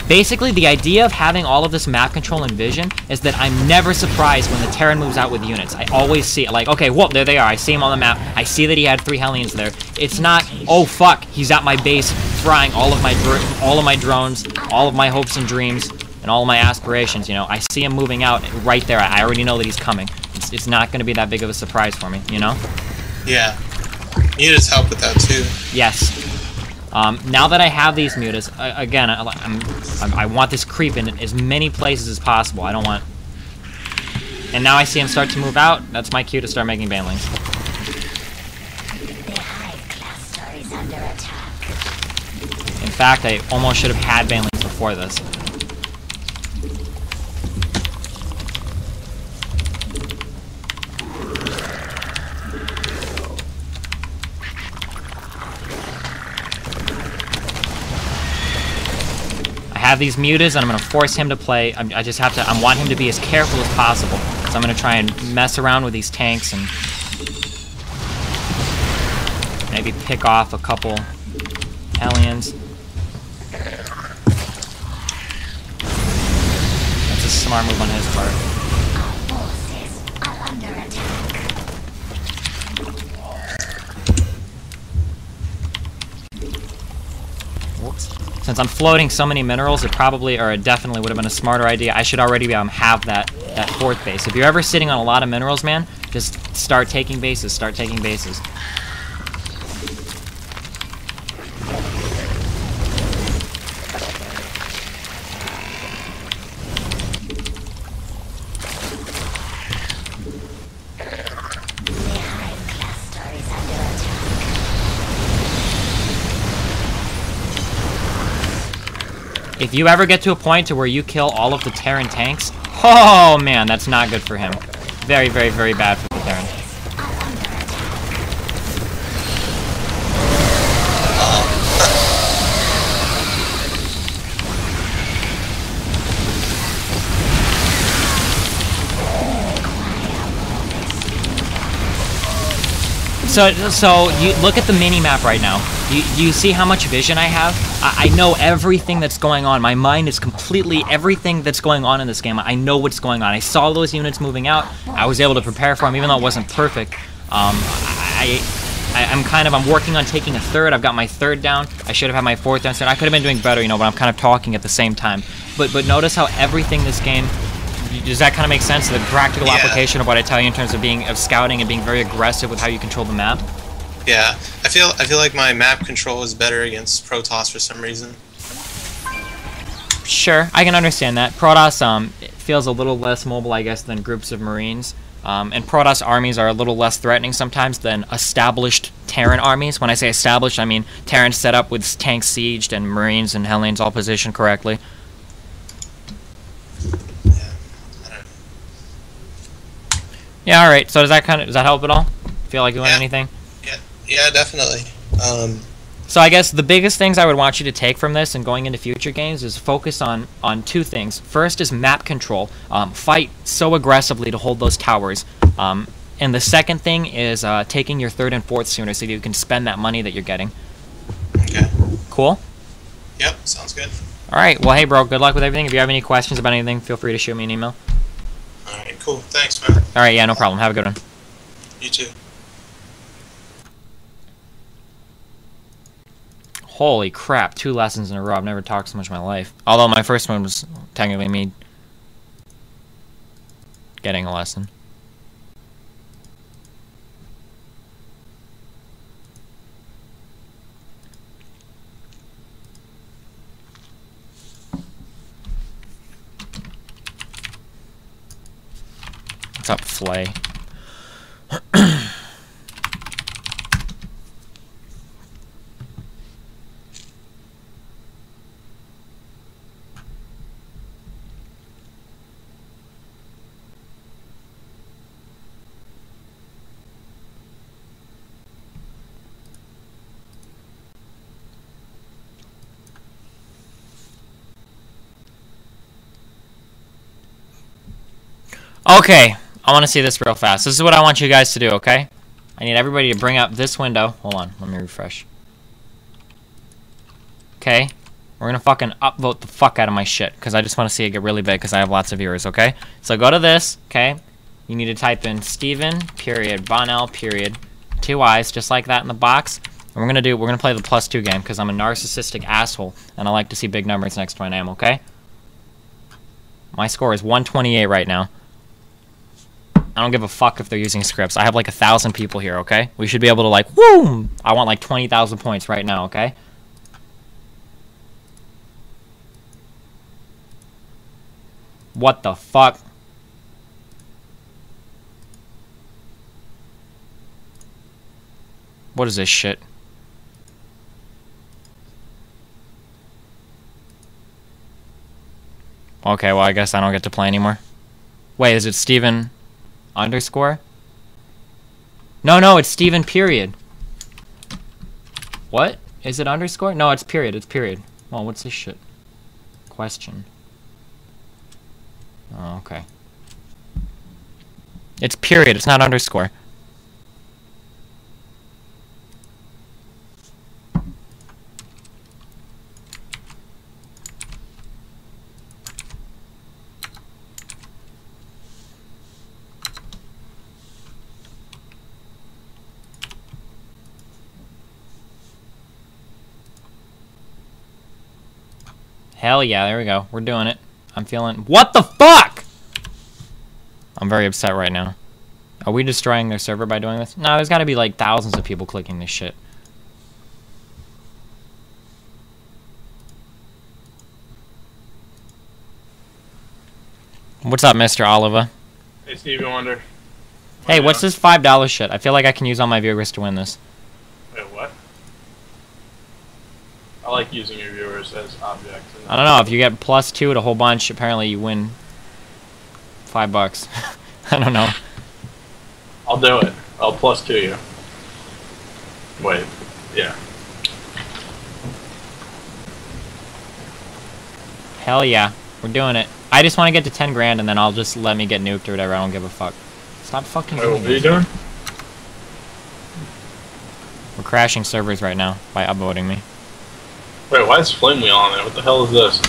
Basically, the idea of having all of this map control and vision is that I'm never surprised when the Terran moves out with units. I always see it, like, okay, whoop, there they are. I see him on the map. I see that he had 3 Hellions there. It's not, oh fuck, he's at my base frying all of my drones, all of my hopes and dreams, and all of my aspirations, you know. I see him moving out right there. I already know that he's coming. It's not going to be that big of a surprise for me, you know? Yeah. Mutas help with that, too. Yes. Now that I have these mutas, again, I want this creep in as many places as possible. I don't want... And now I see him start to move out. That's my cue to start making banelings. The hive cluster is under attack. In fact, I almost should have had banelings before this. I have these mutas, and I'm going to force him to play. I want him to be as careful as possible. So I'm going to try and mess around with these tanks and maybe pick off a couple Hellions. That's a smart move on his part. Our forces are under attack. Whoops. Since I'm floating so many minerals, it probably, or it definitely would have been a smarter idea. I should already have that 4th base. If you're ever sitting on a lot of minerals, man, just start taking bases. Start taking bases. If you ever get to a point to where you kill all of the Terran tanks, oh man, that's not good for him. Very, very, very bad for the Terran. So you look at the mini-map right now. You see how much vision I have? I know everything that's going on. My mind is completely everything that's going on in this game. I know what's going on. I saw those units moving out. I was able to prepare for them, even though it wasn't perfect. I'm working on taking a 3rd. I've got my 3rd down. I should have had my 4th down soon. I could have been doing better, you know, but I'm kind of talking at the same time. But notice how everything this game... Does that kind of make sense? The practical application of what I tell you in terms of scouting and being very aggressive with how you control the map? Yeah, I feel like my map control is better against Protoss for some reason. Sure, I can understand that. Protoss it feels a little less mobile, I guess, than groups of Marines. And Protoss armies are a little less threatening sometimes than established Terran armies. When I say established, I mean Terran set up with tanks sieged and Marines and Hellions all positioned correctly. Yeah, alright. So does that help at all? Feel like you learned anything? Yeah, definitely. So I guess the biggest things I would want you to take from this and going into future games is focus on two things. First is map control. Fight so aggressively to hold those towers. And the second thing is taking your third and fourth sooner so you can spend that money that you're getting. Okay. Cool? Yep, sounds good. Alright, well hey bro, good luck with everything. If you have any questions about anything, feel free to shoot me an email. Alright, cool. Thanks, man. Alright, yeah, no problem. Have a good one. You too. Holy crap, 2 lessons in a row. I've never talked so much in my life. Although my first one was technically me getting a lesson. What's up, Flay? Okay, I want to see this real fast. This is what I want you guys to do, okay? I need everybody to bring up this window. Hold on, let me refresh. Okay, we're gonna fucking upvote the fuck out of my shit, because I just want to see it get really big, because I have lots of viewers, okay? So go to this, okay? You need to type in Steven, period, Bonnell, period, 2 I's, just like that in the box. And we're gonna play the +2 game, because I'm a narcissistic asshole, and I like to see big numbers next to my name, okay? My score is 128 right now. I don't give a fuck if they're using scripts. I have like 1,000 people here, okay? We should be able to like, woo! I want like 20,000 points right now, okay? What the fuck? What is this shit? Okay, well I guess I don't get to play anymore. Wait, is it Steven underscore? No, it's Steven period. What? Is it underscore? No, it's period, it's period. Oh, what's this shit? Question. Oh, okay. It's period, it's not underscore. Hell yeah, there we go. We're doing it. I'm feeling... What the fuck?! I'm very upset right now. Are we destroying their server by doing this? No, there's gotta be like thousands of people clicking this shit. What's up, Mr. Oliver? Hey, Stevie Wonder. Hey, what's this $5 shit? I feel like I can use all my viewers to win this. Wait, what? I like using your viewers as objects. I don't know, if you get +2 to a whole bunch, apparently you win $5. I don't know. I'll do it. I'll +2 you. Wait, yeah. Hell yeah, we're doing it. I just want to get to 10 grand and then I'll just let me get nuked or whatever, I don't give a fuck. Stop fucking Wait, doing what are you this. doing? We're crashing servers right now by upvoting me. Wait, why is Flame Wheel on there? What the hell is this?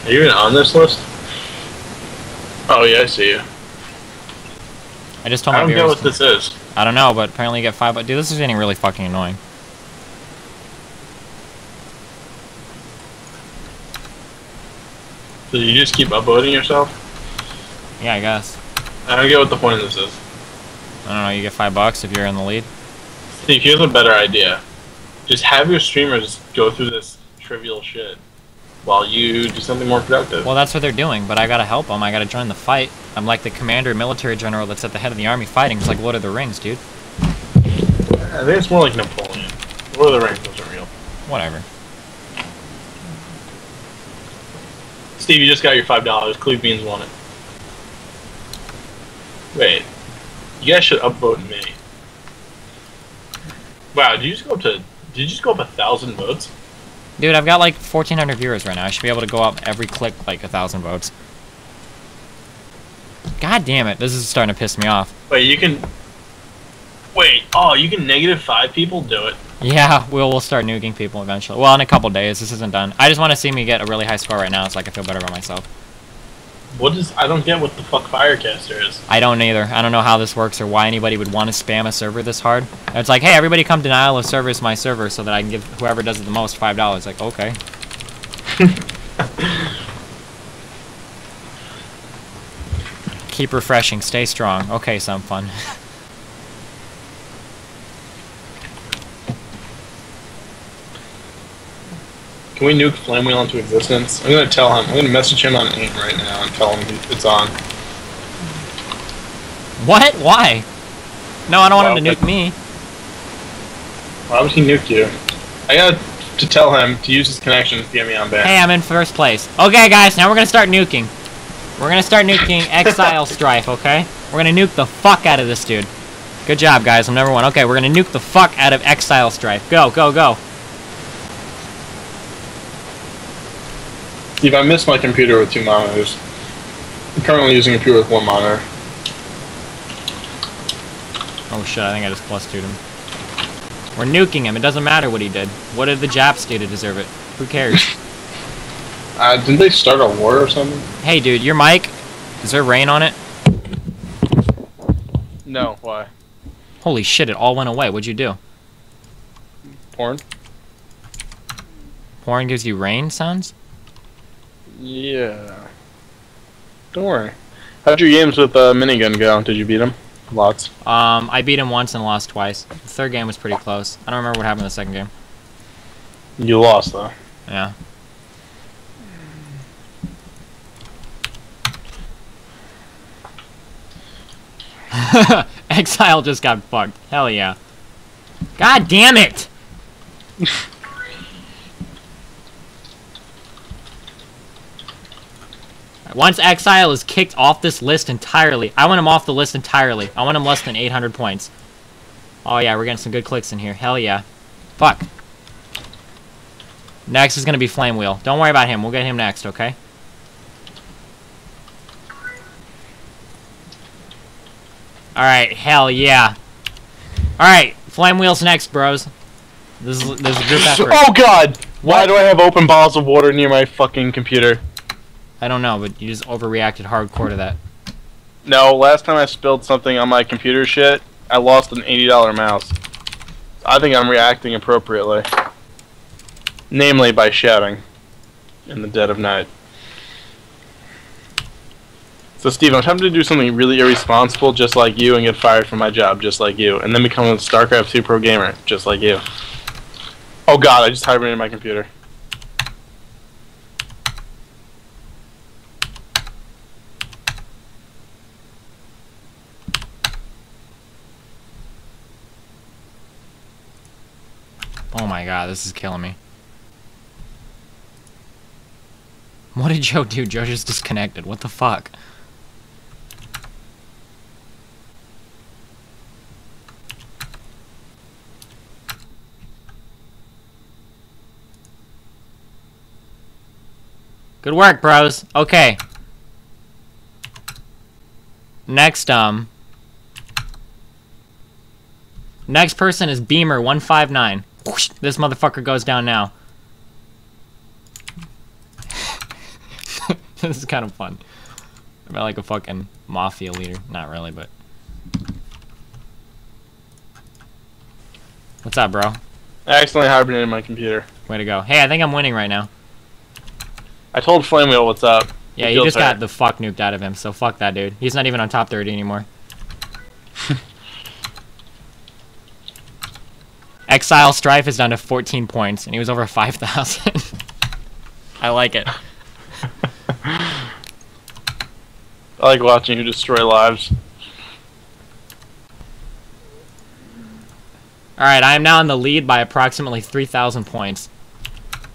Are you even on this list? Oh yeah, I see you. I just told I my don't get viewers. what this is. I don't know, but apparently you get $5. Dude, this is getting really fucking annoying. So you just keep upvoting yourself? Yeah, I guess. I don't get what the point of this is. I don't know, you get $5 if you're in the lead. Steve, here's a better idea. Just have your streamers go through this trivial shit while you do something more productive. Well, that's what they're doing, but I gotta help them. I gotta join the fight. I'm like the commander military general that's at the head of the army fighting. It's like Lord of the Rings, dude. I think it's more like Napoleon. Lord of the Rings wasn't real. Whatever. Steve, you just got your $5. Cleve Beans won it. Wait. You guys should upvote me. Wow, did you just go up 1,000 votes? Dude, I've got like 1,400 viewers right now. I should be able to go up every click like 1,000 votes. God damn it, this is starting to piss me off. Wait, you can... Wait, oh, you can -5 people? Do it. Yeah, we'll start nuking people eventually. Well, in a couple days. This isn't done. I just want to see me get a really high score right now so I can feel better about myself. I don't get what the fuck Firecaster is. I don't either. I don't know how this works or why anybody would want to spam a server this hard. And it's like, hey, everybody come denial of service my server so that I can give whoever does it the most $5. Like, okay. Keep refreshing. Stay strong. Okay, some fun. Can we nuke Flame Wheel into existence? I'm gonna tell him. I'm gonna message him on AIM right now and tell him it's on. What? Why? No, I don't want him to nuke me. Why would he nuke you? I got to tell him to use his connection to get me on ban. Hey, I'm in first place. Okay, guys, now we're gonna start nuking. We're gonna start nuking Exile Strife, okay? We're gonna nuke the fuck out of this dude. Good job, guys. I'm number 1. Okay, we're gonna nuke the fuck out of Exile Strife. Go, go, go. Steve, I missed my computer with 2 monitors. I'm currently using a computer with 1 monitor. Oh shit, I think I just +2'd him. We're nuking him. It doesn't matter what he did. What did the Japs do to deserve it? Who cares? Didn't they start a war or something? Hey, dude, your mic, is there rain on it? No, why? Holy shit, it all went away. What'd you do? Porn? Porn gives you rain sounds? Yeah. Don't worry. How'd your games with Minigun go? Did you beat him? Lots. I beat him once and lost twice. The third game was pretty close. I don't remember what happened in the second game. You lost, though. Yeah. Exile just got fucked. Hell yeah. God damn it! Once Exile is kicked off this list entirely, I want him off the list entirely. I want him less than 800 points. Oh yeah, we're getting some good clicks in here. Hell yeah. Fuck. Next is gonna be Flame Wheel. Don't worry about him. We'll get him next, okay? Alright, hell yeah. Alright, Flame Wheel's next, bros. This is a group effort. Oh god! Why What? do I have open bottles of water near my fucking computer? I don't know, but you just overreacted hardcore to that. No, last time I spilled something on my computer shit, I lost an $80 mouse. I think I'm reacting appropriately. Namely by shouting in the dead of night. So Steve, I'm tempted to do something really irresponsible just like you and get fired from my job just like you, and then become a StarCraft 2 pro gamer just like you. Oh god, I just hibernated my computer. Oh my god, this is killing me. What did Joe do? Joe just disconnected. What the fuck? Good work, bros. Okay. Next, next person is Beamer159. Whoosh, this motherfucker goes down now. This is kind of fun. I'm like a fucking mafia leader. Not really, but... What's up, bro? I accidentally hibernated my computer. Way to go. Hey, I think I'm winning right now. I told Flamewheel what's up. Yeah, He you feels just got hurt. the fuck nuked out of him, so fuck that dude. He's not even on top 30 anymore. Exile Strife is down to 14 points, and he was over 5,000. I like it. I like watching you destroy lives. Alright, I am now in the lead by approximately 3,000 points.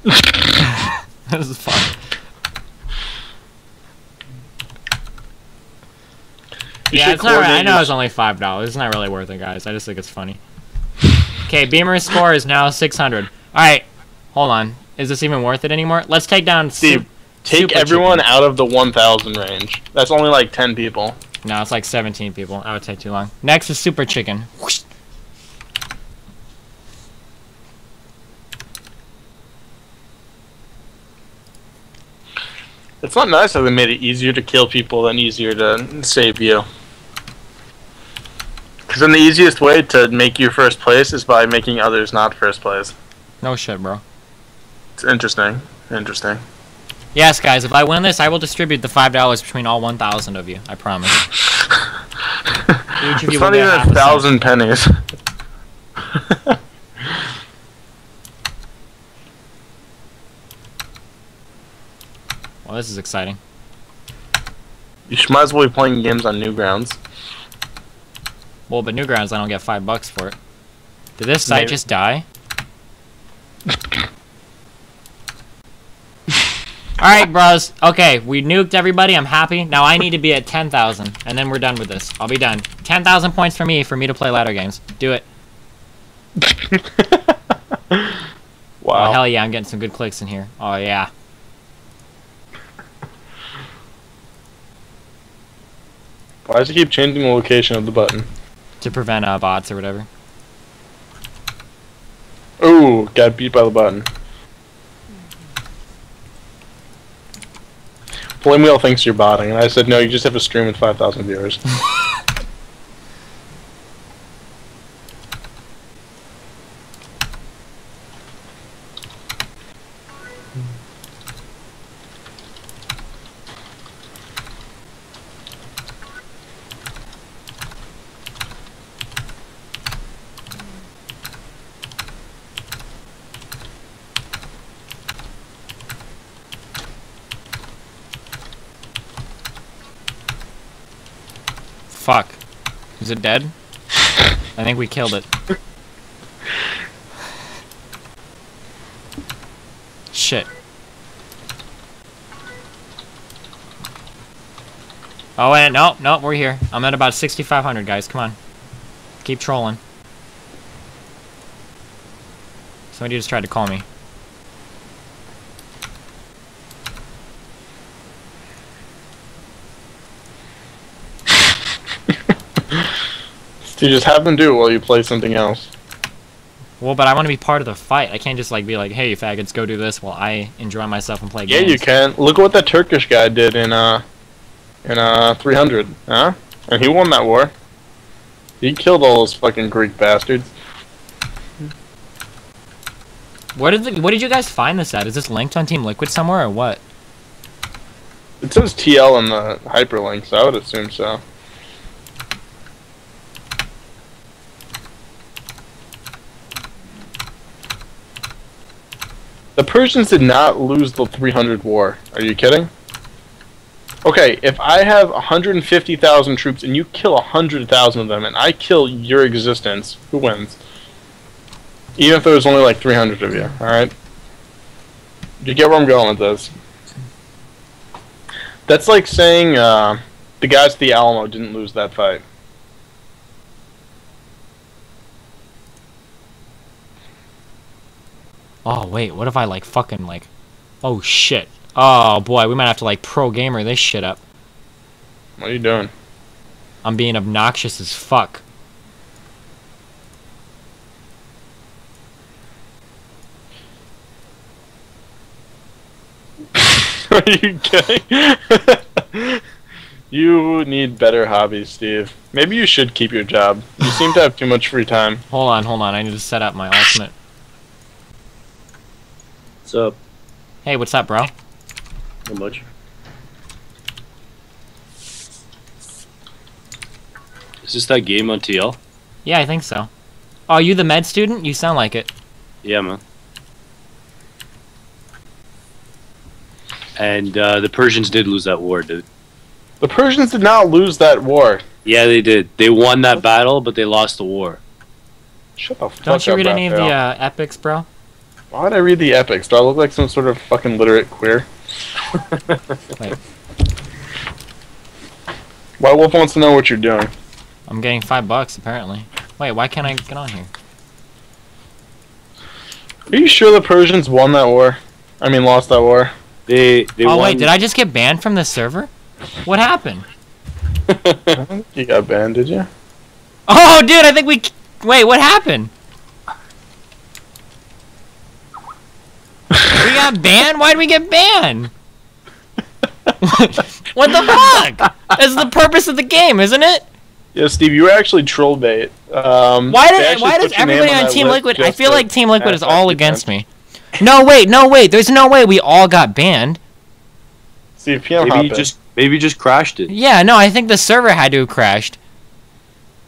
This is fun. Yeah, it's not. I know it's only $5. It's not really worth it, guys. I just think it's funny. Okay, Beamer's score is now 600. All right, hold on. Is this even worth it anymore? Let's take down. Steve, take everyone out of the 1,000 range. That's only like 10 people. No, it's like 17 people. That would take too long. Next is Super Chicken. It's not nice that they made it easier to kill people than easier to save you. Because then the easiest way to make you first place is by making others not first place. No shit, bro. It's interesting. Interesting. Yes, guys, if I win this, I will distribute the $5 between all 1,000 of you. I promise. Each of It's you not will even get half 1,000 pennies. Well, this is exciting. You might as well be playing games on Newgrounds. Well, but Newgrounds, I don't get $5 for it. Did this site just die? Alright, bros. Okay, we nuked everybody. I'm happy. Now I need to be at 10,000, and then we're done with this. I'll be done. 10,000 points for me to play ladder games. Do it. Wow. Oh, hell yeah, I'm getting some good clicks in here. Oh, yeah. Why does it keep changing the location of the button? To prevent bots or whatever. Ooh, got beat by the button. Flame Wheel thinks you're botting, and I said, no, you just have a stream with 5,000 viewers. Fuck. Is it dead? I think we killed it. Shit. Oh, wait, no, we're here. I'm at about 6,500, guys. Come on. Keep trolling. Somebody just tried to call me. You just have them do it while you play something else. Well, but I want to be part of the fight. I can't just like be like, "Hey, faggots, go do this," while I enjoy myself and play games. Yeah, you can. Look at what that Turkish guy did in 300, huh? And he won that war. He killed all those fucking Greek bastards. What did you guys find this at? Is this linked on Team Liquid somewhere or what? It says TL in the hyperlink, so I would assume so. The Persians did not lose the 300 war. Are you kidding? Okay, if I have 150,000 troops and you kill 100,000 of them and I kill your existence, who wins? Even if there was only like 300 of you, alright? You get where I'm going with this. That's like saying the guys at the Alamo didn't lose that fight. Oh, wait, what if I, like, fucking, like... Oh, shit. Oh, boy, we might have to, like, pro-gamer this shit up. What are you doing? I'm being obnoxious as fuck. Are you kidding? You need better hobbies, Steve. Maybe you should keep your job. You seem to have too much free time. Hold on, I need to set up my ultimate. What's up? Hey, what's up, bro? Not much. Is this that game on TL? Yeah, I think so. Oh, you the med student? You sound like it. Yeah, man. And the Persians did lose that war, dude. The Persians did not lose that war. Yeah, they did. They won that battle, but they lost the war. Shut the fuck up, Don't you read any of the Raphael. epics, bro? Why would I read the epics? Do I look like some sort of fucking literate queer? Wait. White Wolf wants to know what you're doing. I'm getting $5 apparently. Wait, why can't I get on here? Are you sure the Persians won that war? I mean, lost that war? They Oh won. wait, did I just get banned from the server? What happened? You got banned, did you? Oh, dude, I think we... Wait, what happened? We got banned? Why'd we get banned? What the fuck? That's the purpose of the game, isn't it? Yeah, Steve, you were actually troll bait. Why does everybody on Team Liquid... I feel like Team Liquid is all against me. No, wait. There's no way we all got banned. Steve, PM maybe you just crashed it. Yeah, no, I think the server had to have crashed.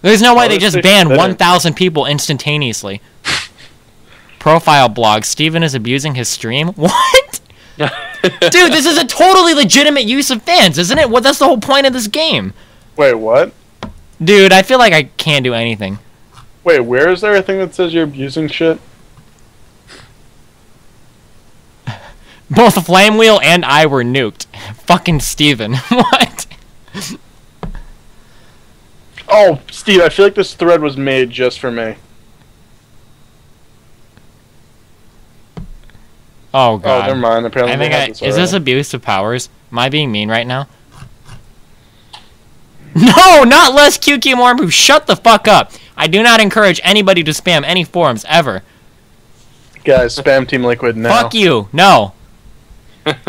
There's no way they just banned 1,000 people instantaneously. Profile blog. Steven is abusing his stream? What? Dude, this is a totally legitimate use of fans, isn't it? That's the whole point of this game. Wait, what? Dude, I feel like I can't do anything. Wait, where is there a thing that says you're abusing shit? Both Flamewheel and I were nuked. Fucking Steven. What? Oh, Steve, I feel like this thread was made just for me. Oh, God. Oh, never mind. Apparently, is this abuse of powers? Am I being mean right now? No, not less QQ Mormon. Shut the fuck up. I do not encourage anybody to spam any forums, ever. Guys, spam Team Liquid now. Fuck you. No.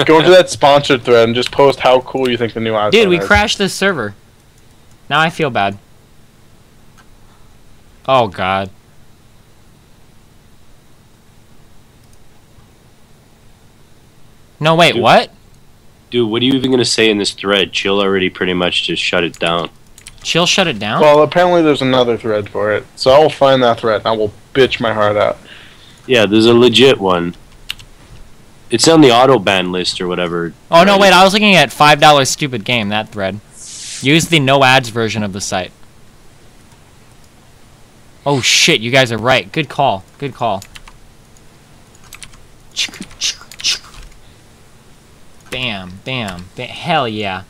Go into that sponsored thread and just post how cool you think the new iPhone is. Dude, we crashed this server. Now I feel bad. Oh, God. No, wait, what? Dude, what are you even gonna say in this thread? Chill already pretty much just shut it down. Chill shut it down? Well, apparently there's another thread for it. So I will find that thread and I will bitch my heart out. Yeah, there's a legit one. It's on the auto ban list or whatever. Oh, no, wait, I was looking at $5 stupid game, that thread. Use the no ads version of the site. Oh, shit, you guys are right. Good call. Good call. Bam, bam, bam. Hell yeah.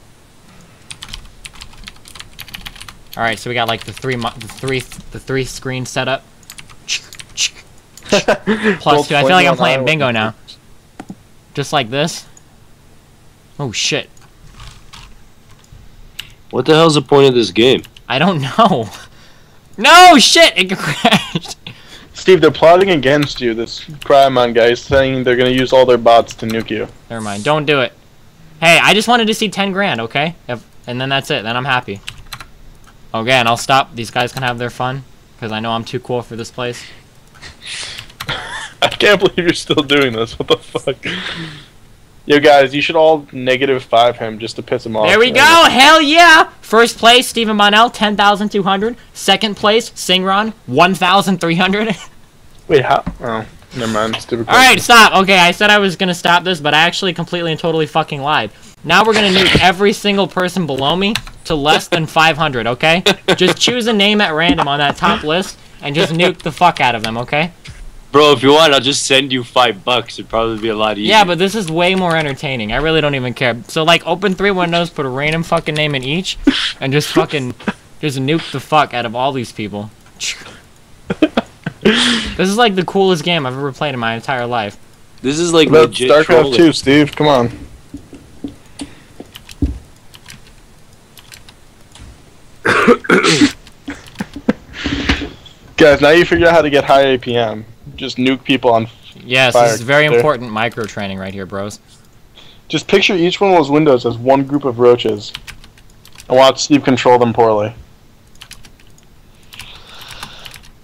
Alright, so we got like the three screen setup. Plus 2. I feel like I'm playing bingo now. Just like this. Oh shit. What the hell's the point of this game? I don't know. No shit! It crashed. Steve, they're plotting against you. This Crymon guy is saying they're gonna use all their bots to nuke you. Never mind. Don't do it. Hey, I just wanted to see 10 grand, okay? And then that's it. Then I'm happy. Okay, and I'll stop. These guys can have their fun. Because I know I'm too cool for this place. I can't believe you're still doing this. What the fuck? Yo, guys, you should all -5 him just to piss him off. There we go! Hell yeah! First place, Stephen Bonnell, 10,200. Second place, Singron, 1,300. Wait, how? Oh, never mind. Stupid question. Alright, stop. Okay, I said I was gonna stop this, but I actually completely and totally fucking lied. Now we're gonna nuke every single person below me to less than 500, okay? Just choose a name at random on that top list and just nuke the fuck out of them, okay? Bro, if you want, I'll just send you $5. It'd probably be a lot easier. Yeah, but this is way more entertaining. I really don't even care. So, like, open 3 windows, put a random fucking name in each, and just fucking, just nuke the fuck out of all these people. This is like the coolest game I've ever played in my entire life. This is like Let's legit StarCraft trolling. 2, Steve. Come on. Guys, now you figure out how to get high APM. Just nuke people on Yes, fire. this is very important micro training right here, bros. Just picture each one of those windows as one group of roaches. And watch Steve control them poorly.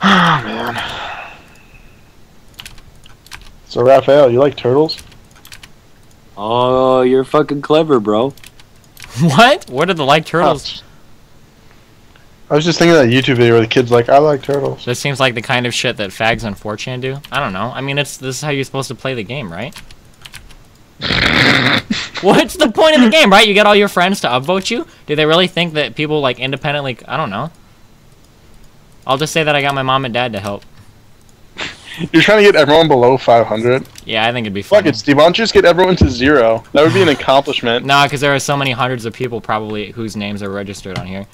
Oh, man. So, Raphael, you like turtles? Oh, you're fucking clever, bro. What? What are the like turtles? I was just thinking of that YouTube video where the kid's like, I like turtles. This seems like the kind of shit that fags on 4chan do. I don't know. I mean, this is how you're supposed to play the game, right? What's the point of the game, right? You get all your friends to upvote you? Do they really think that people, like, independently... I don't know. I'll just say that I got my mom and dad to help. You're trying to get everyone below 500? Yeah, I think it'd be fun. Fuck it, Steve. Why don't you just get everyone to 0? That would be an accomplishment. Nah, because there are so many hundreds of people probably whose names are registered on here.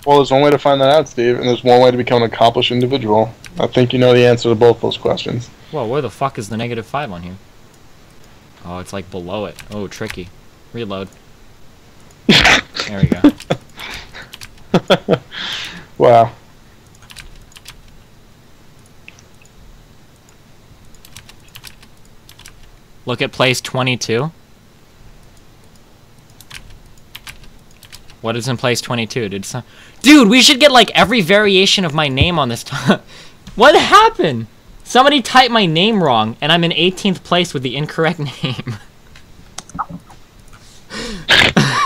Well, there's one way to find that out, Steve, and there's one way to become an accomplished individual. I think you know the answer to both those questions. Whoa, where the fuck is the -5 on here? Oh, it's like below it. Oh, tricky. Reload. There we go. Wow. Look at place 22. What is in place 22? Dude, we should get like every variation of my name on this time. What happened? Somebody typed my name wrong, and I'm in 18th place with the incorrect name.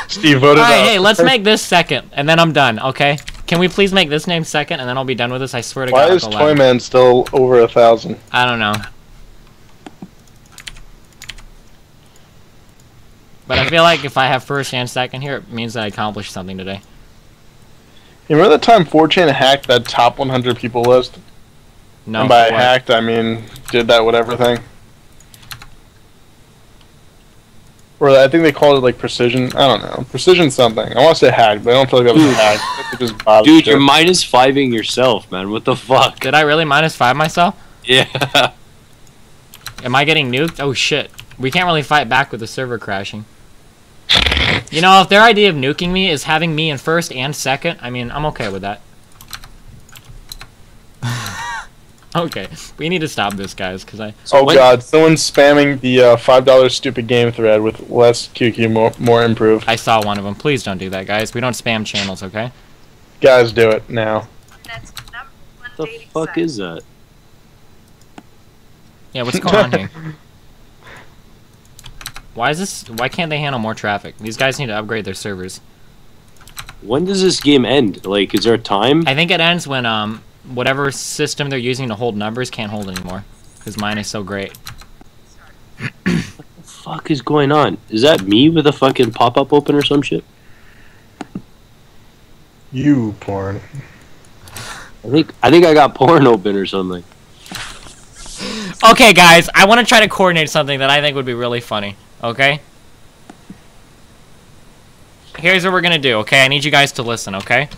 Steve voted Alright, out. hey, let's make this second, and then I'm done, okay? Can we please make this name second, and then I'll be done with this? I swear to God. Why is I'll go loud. Toyman still over 1,000? I don't know. But I feel like if I have first and second here, it means that I accomplished something today. You remember the time 4chan hacked that top 100 people list? No, And by for what? hacked, I mean did that whatever thing. Or I think they called it like precision. I don't know. Precision something. I want to say hacked, but I don't feel like that was hacked. I think it just bothered Dude, shit. you're -5ing yourself, man. What the fuck? Did I really -5 myself? Yeah. Am I getting nuked? Oh shit. We can't really fight back with the server crashing. You know, if their idea of nuking me is having me in first and second, I mean, I'm okay with that. Okay, we need to stop this, guys, because I... Oh What? god, someone's spamming the $5 stupid game thread with less QQ, more improved. I saw one of them. Please don't do that, guys. We don't spam channels, okay? Guys, do it now. That's number one What the dating fuck site. is that? Yeah, what's going on here? Why is this... Why can't they handle more traffic? These guys need to upgrade their servers. When does this game end? Like, is there a time? I think it ends when, whatever system they're using to hold numbers can't hold anymore. Because mine is so great. What the fuck is going on? Is that me with a fucking pop-up open or some shit? You porn. I think I got porn open or something. Okay, guys, I want to try to coordinate something that I think would be really funny, okay? Here's what we're gonna do, okay? I need you guys to listen, okay?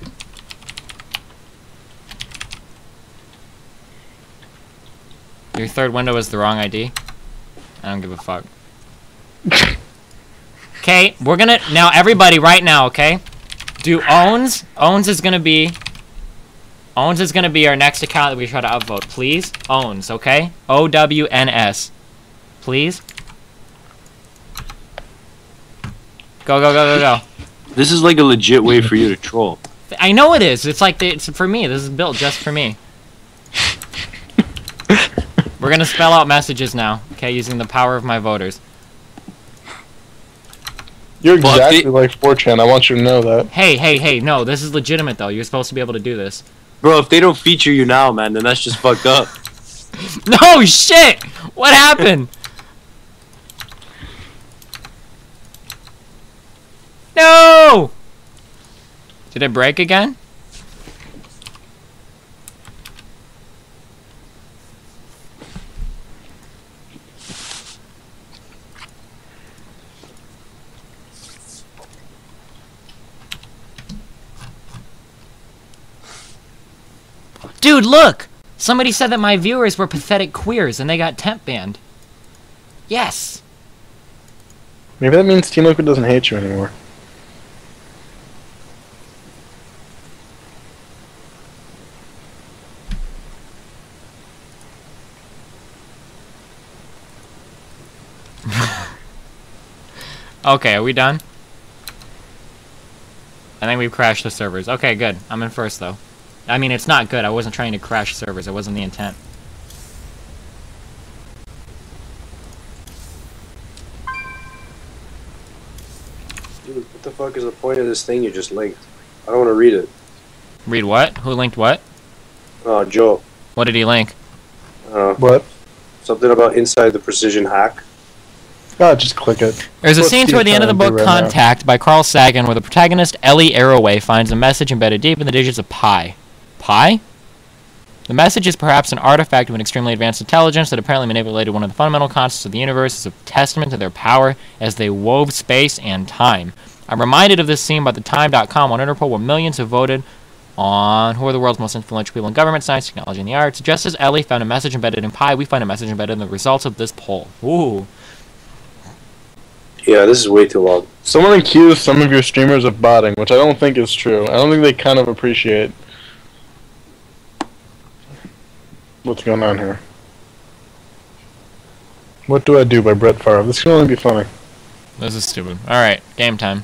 Your third window is the wrong ID. I don't give a fuck. Okay, we're gonna... Now, everybody, right now, okay? Do owns. Owns is gonna be our next account that we try to upvote. Please? Owns, okay? OWNS. Please? Go, go, go, go, go. This is like a legit way for you to troll. I know it is. It's like, it's for me. This is built just for me. We're gonna spell out messages now, okay, using the power of my voters. You're Well, exactly they- like 4chan. I want you to know that. Hey, hey, hey, no, this is legitimate, though. You're supposed to be able to do this. Bro, if they don't feature you now, man, then that's just fucked up. No, shit! What happened? No! Did it break again? Dude, look! Somebody said that my viewers were pathetic queers and they got temp banned. Yes! Maybe that means Team Liquid doesn't hate you anymore. Okay, are we done? I think we've crashed the servers. Okay, good. I'm in first, though. I mean, it's not good. I wasn't trying to crash servers. It wasn't the intent. Dude, what the fuck is the point of this thing you just linked? I don't want to read it. Read what? Who linked what? Joe. What did he link? What? Something about inside the precision hack. God, just click it. There's a What's scene Steve toward the end of the trying to book, do right now? Contact, by Carl Sagan, where the protagonist, Ellie Arroway, finds a message embedded deep in the digits of pi. Pi? The message is perhaps an artifact of an extremely advanced intelligence that apparently manipulated one of the fundamental constants of the universe as a testament to their power as they wove space and time. I'm reminded of this scene by the Time.com on Interpol where millions have voted on who are the world's most influential people in government, science, technology, and the arts. Just as Ellie found a message embedded in pi, we find a message embedded in the results of this poll. Ooh. Yeah, this is way too long. Someone accused some of your streamers of botting, which I don't think is true. I don't think they kind of appreciate what's going on here. What Do I Do by Brett Favre. This can only be funny. This is stupid. Alright, game time.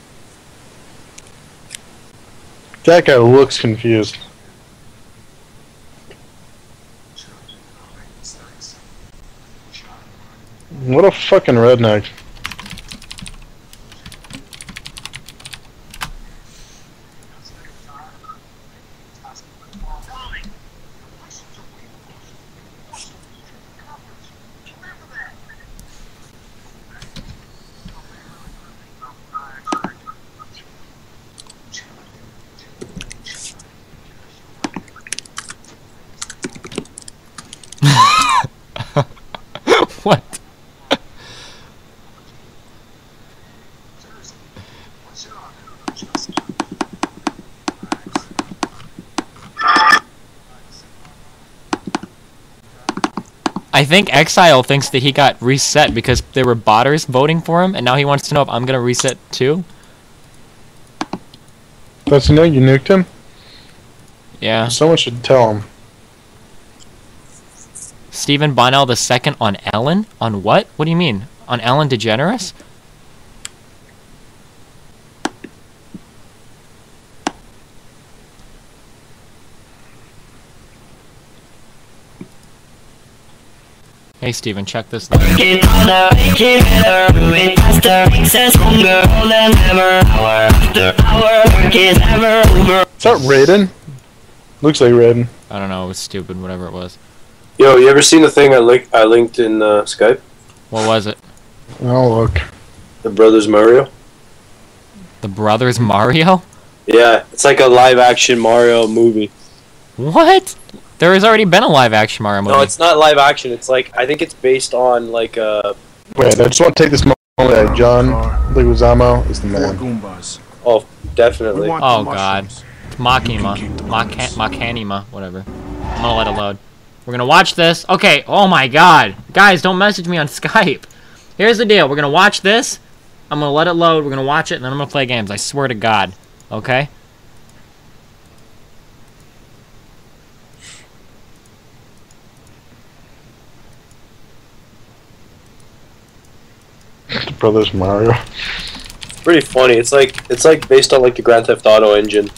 That guy looks confused. What a fucking redneck. What? I think Exile thinks that he got reset because there were botters voting for him, and now he wants to know if I'm gonna reset too. Does he know you nuked him? Yeah. Someone should tell him. Stephen Bonnell II on Ellen? On what? What do you mean? On Ellen DeGeneres? Hey Steven, check this out. Is that Raiden? Looks like Raiden. I don't know, it was stupid, whatever it was. Yo, you ever seen the thing I linked in Skype? What was it? Oh, look. The Brothers Mario? The Brothers Mario? Yeah, it's like a live-action Mario movie. What? There has already been a live-action Mario movie. No, it's not live-action. It's like, I think it's based on, like, Wait, I just want to take this moment that John Leguizamo is the man. Oh, definitely. Oh god. Makima. Makanima. Whatever. I'm gonna let it load. We're gonna watch this. Okay, oh my god. Guys, don't message me on Skype. Here's the deal. We're gonna watch this. I'm gonna let it load. We're gonna watch it, and then I'm gonna play games. I swear to god. Okay? Brothers Mario. It's pretty funny. It's like based on, like, the Grand Theft Auto engine.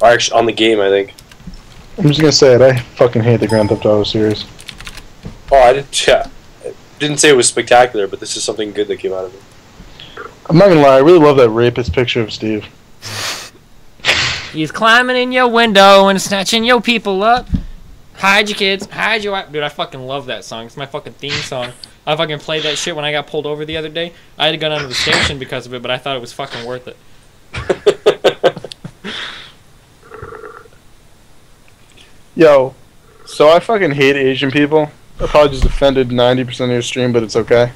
Or actually, on the game, I think. I'm just gonna say it, I fucking hate the Grand Theft Auto series. Oh, I didn't say it was spectacular, but this is something good that came out of it. I'm not gonna lie, I really love that rapist picture of Steve. He's climbing in your window and snatching your people up. Hide your kids, hide your wife. Dude, I fucking love that song. It's my fucking theme song. I fucking played that shit when I got pulled over the other day. I had to go down to the station because of it, but I thought it was fucking worth it. Yo, so I fucking hate Asian people. I probably just offended 90% of your stream, but it's okay.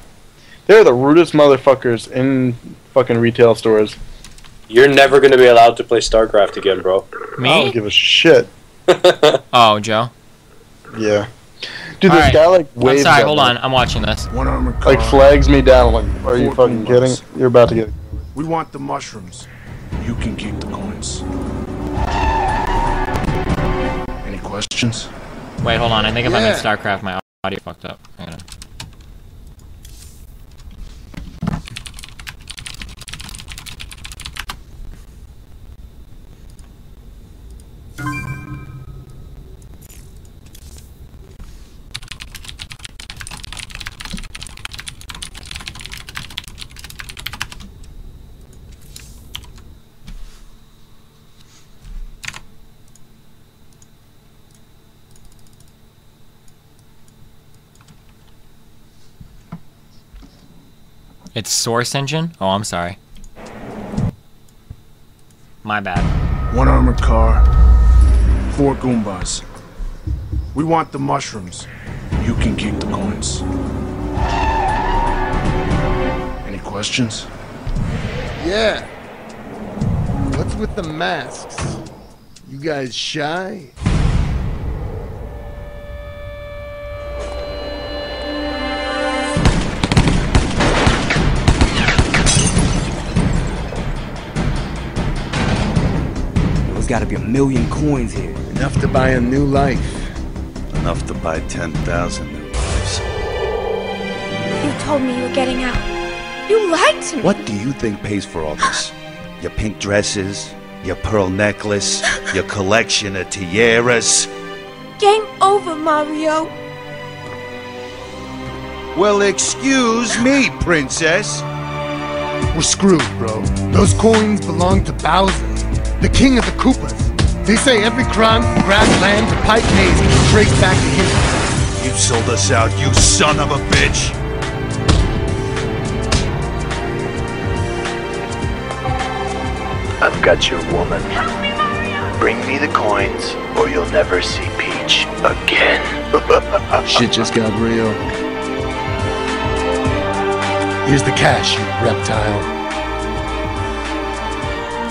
They're the rudest motherfuckers in fucking retail stores. You're never gonna be allowed to play StarCraft again, bro. Me? I don't give a shit. Oh, Joe. Yeah. Dude, All this right. guy like I'm waves sorry, at hold me. on. I'm watching this. Like flags me down. Like, are you fucking kidding? You're about to get. We want the mushrooms. You can keep the coins. Any questions? Wait, hold on. I think if I'm in StarCraft, my audio fucked up. Hang on. It's Source Engine? Oh, I'm sorry. My bad. One armored car, 4 Goombas. We want the mushrooms. You can keep the coins. Any questions? Yeah. What's with the masks? You guys shy? There's gotta be 1 million coins here. Enough to buy a new life. Enough to buy 10,000 new lives. You told me you were getting out. You lied to me. What do you think pays for all this? Your pink dresses, your pearl necklace, your collection of tiaras. Game over, Mario. Well, excuse me, princess. We're screwed, bro. Those coins belong to Bowser, the king of the Koopas. They say every crime from grassland to pipe maze can be traced back to him. You sold us out, you son of a bitch! I've got your woman. Bring me the coins, or you'll never see Peach again. Shit just got real. Here's the cash, you reptile.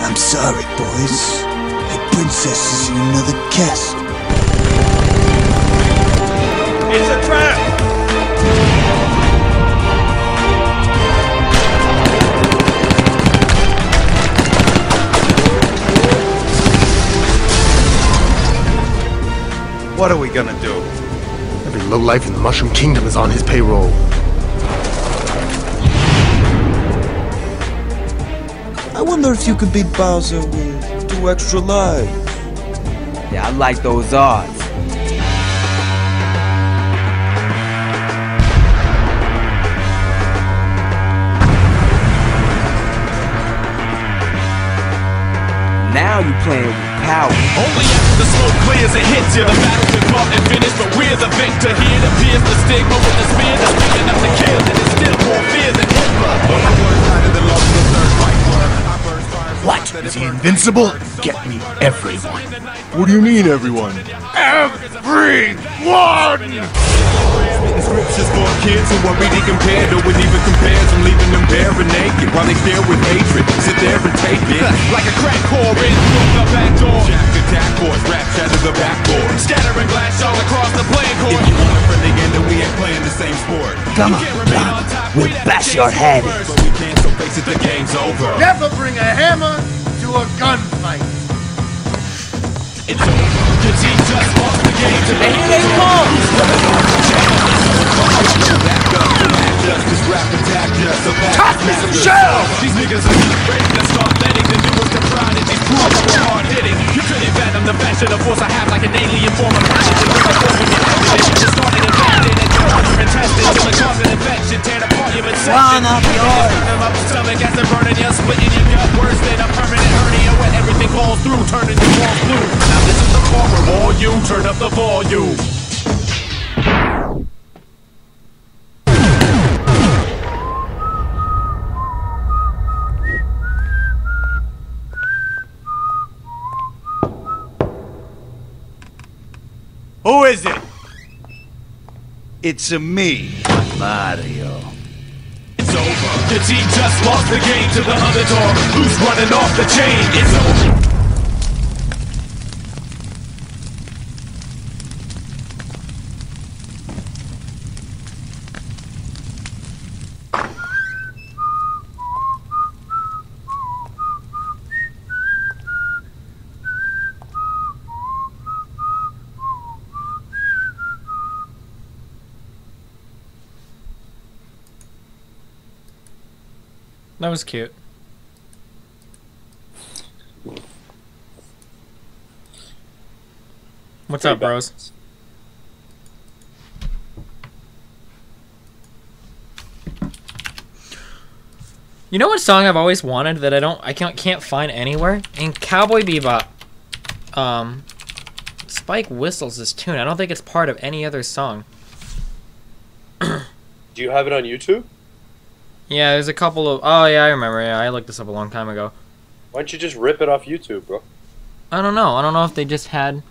I'm sorry, boys. The princess is in another castle. It's a trap! What are we gonna do? Every lowlife in the Mushroom Kingdom is on his payroll. I wonder if you could beat Bowser with 2 extra lives. Yeah, I like those odds. Now you playing with power. Only after the smoke clears and hits you, the battle's been fought and finished, but we're the victor. Here to pierce the stigma with the spear that's big enough to kill, and it's still more fear than Hitler. What? Is he invincible? Get me everyone. What do you mean, everyone? Everyone! The scriptures for kids who are reading compared. No one even compares. I'm leaving them bare and naked while they stare with hatred. Sit there and take it like a crack whore in through the back door. Jack attack force, rap shatter the backboard. Scattering glass all across the playing court. If you want a friendly game, then we ain't playing the same sport. Come on, we'll bash your head in. But we can't, so face it, the game's over. Never bring a hammer to a gunfight. It's over. Your team just lost the game to the And here they come! Justice, rap attack, just a back. Toss me some shells! These niggas are ready to start letting the newest of prodigies prove we're hard hitting. You couldn't fathom the fashion of force I have like an alien form of conscience. Just started invented and torture and tested till it caused an infection. Tear apart human section. Run up yours! Them up the stomach as they're burning you, splitting your gut worse than a permanent hernia when everything falls through, turning your walls blue. Now this is the part where all you turn up the volume. Who is it? It's me, Mario. It's over. Your team just lost the game to the underdog who's running off the chain. It's over. That was cute. What's up, bros? You know what song I've always wanted that I can't find anywhere? In Cowboy Bebop, Spike whistles this tune. I don't think it's part of any other song. Do you have it on YouTube? Yeah, there's a couple of... Oh, yeah, I remember. Yeah, I looked this up a long time ago. Why don't you just rip it off YouTube, bro? I don't know. I don't know if they just had...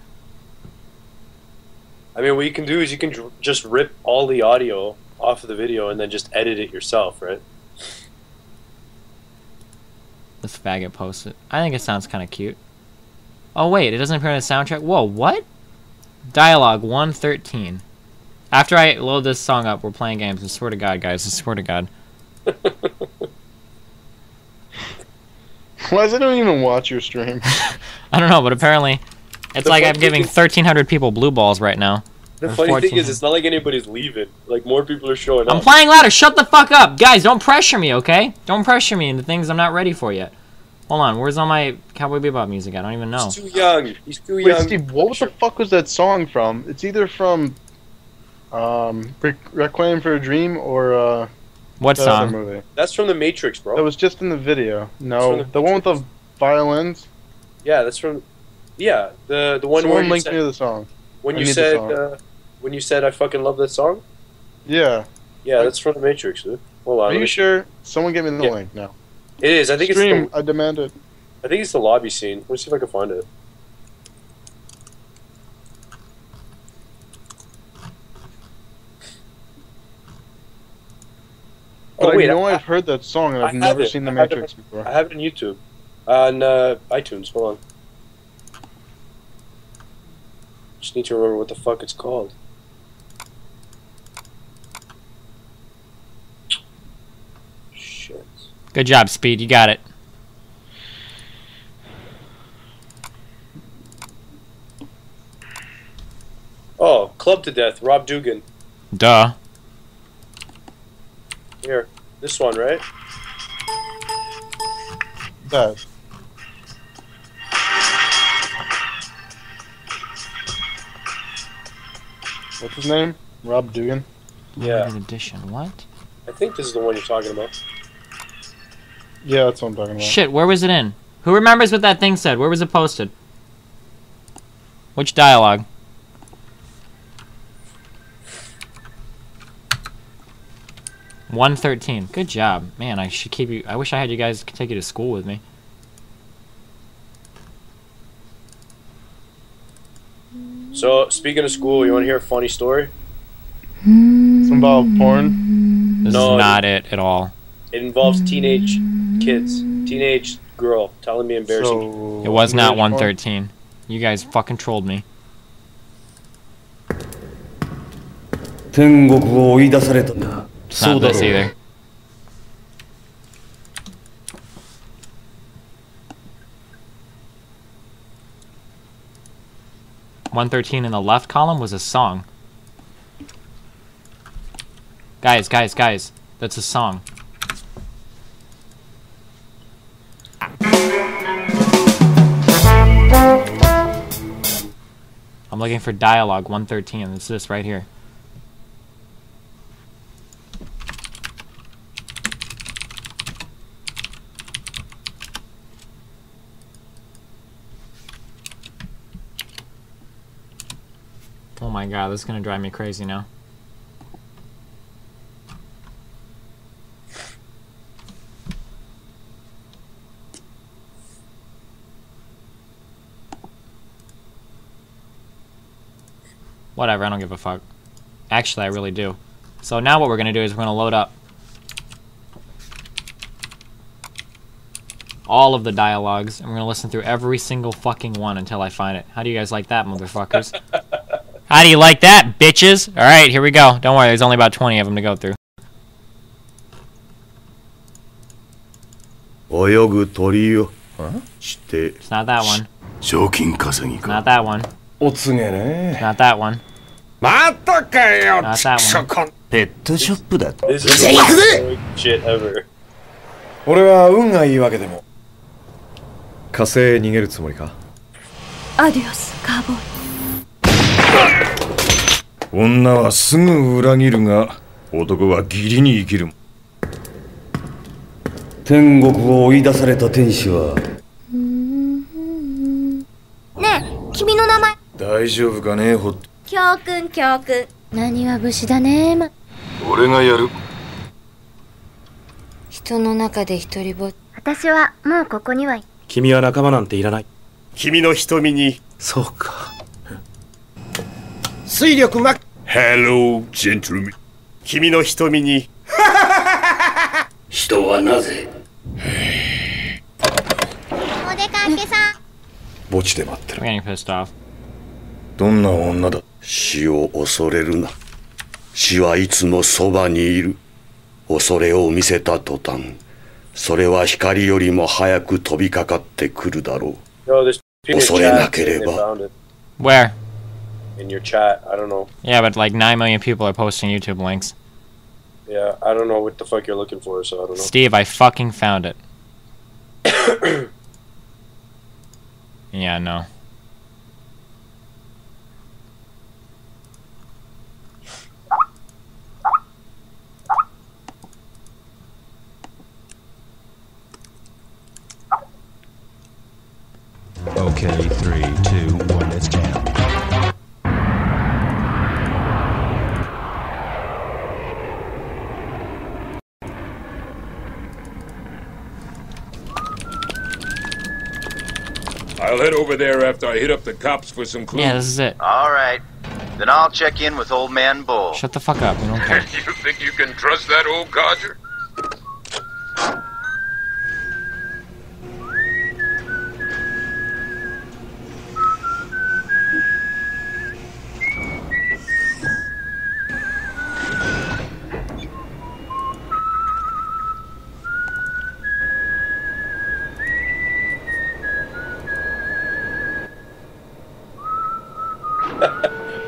I mean, what you can do is you can just rip all the audio off of the video and then just edit it yourself, right? This faggot posted. I think it sounds kind of cute. Oh wait, it doesn't appear on the soundtrack. Whoa, what? Dialogue 113. After I load this song up, we're playing games. I swear to God, guys. I swear to God. Why does anyone even watch your stream? I don't know, but apparently, it's like I'm giving 1,300 people blue balls right now. The funny thing is, it's not like anybody's leaving. Like, more people are showing up. I'm playing louder. Shut the fuck up. Guys, don't pressure me, okay? Don't pressure me into things I'm not ready for yet. Hold on. Where's all my Cowboy Bebop music? I don't even know. He's too young. He's too Wait, young. Steve, what the fuck was that song from? It's either from Requiem for a Dream or what that song? other movie. That's from The Matrix, bro. That was just in the video. No, the one with the violins. Yeah, that's from... Yeah, the one where Someone you linked said... me to the song. When you said... when you said I fucking love that song? Yeah. Yeah, that's from The Matrix, dude. Hold on. Are you sure? Someone give me the link now. It is. I think Stream, it's I demand it. I think it's the lobby scene. Let's see if I can find it. But I know I've heard that song and I've never seen The Matrix before. I have it on YouTube. On iTunes. Hold on. Just need to remember what the fuck it's called. Shit. Good job, Speed. You got it. Oh, Club to Death, Rob Dugan. Duh. Here, this one, right? That. What's his name? Rob Dugan? Yeah. Limited edition. What? I think this is the one you're talking about. Yeah, that's what I'm talking about. Shit, where was it in? Who remembers what that thing said? Where was it posted? Which dialogue? $113. Good job. Man, I should keep you... I wish I had you guys take you to school with me. So, speaking of school, you want to hear a funny story? It's about porn? This is not it at all. It involves teenage kids. Teenage girl telling me embarrassing. It was not 113. You guys fucking trolled me. 天国を追い出されたんだ。 It's not this either. $113 in the left column was a song. Guys, that's a song. I'm looking for dialogue 113. It's this right here. Oh my god, this is gonna drive me crazy now. Whatever, I don't give a fuck. Actually, I really do. So now what we're gonna do is we're gonna load up all of the dialogues, and we're gonna listen through every single fucking one until I find it. How do you guys like that, motherfuckers? How do you like that, bitches? Alright, here we go. Don't worry, there's only about 20 of them to go through. 泳ぐ鳥よ。して。 It's not that one. 賞金稼ぎ It's か。 not that one. お告げね。 It's not that one. またかよ。 Not that one. ペットショップだと。 This is the worst shit ever. 俺は運がいいわけでも。火星へ逃げるつもりか。アディオス、カーボーイ。 女はすぐ裏切るが、男は義理に生きる。天国を追い出された天使は。ねえ、君の名前。大丈夫かね、ほっ。教訓。何は武士だね、俺がやる。人の中で一人ぼっち。私はもうここには。君は仲間なんていらない。君の瞳に。そうか。水力が Hello, gentlemen. 君の瞳に人はなぜお出かけさん。墓地で待ってる。 I'm getting pissed off. どんな女だ。死を恐れるな。死はいつもそばにいる。恐れを見せた途端、それは光よりも早く飛びかかってくるだろう。 No, there's people in 恐れな chat けれ saying they ば。 found it. Where? In your chat, I don't know. Yeah, but like 9 million people are posting YouTube links. Yeah, I don't know what the fuck you're looking for, so I don't know. Steve, I fucking found it. Yeah, no. Okay, 3, 2, 1, let's jam. I'll head over there after I hit up the cops for some clues. Yeah, this is it. All right. Then I'll check in with Old Man Bull. Shut the fuck up. We don't care. You think you can trust that old codger?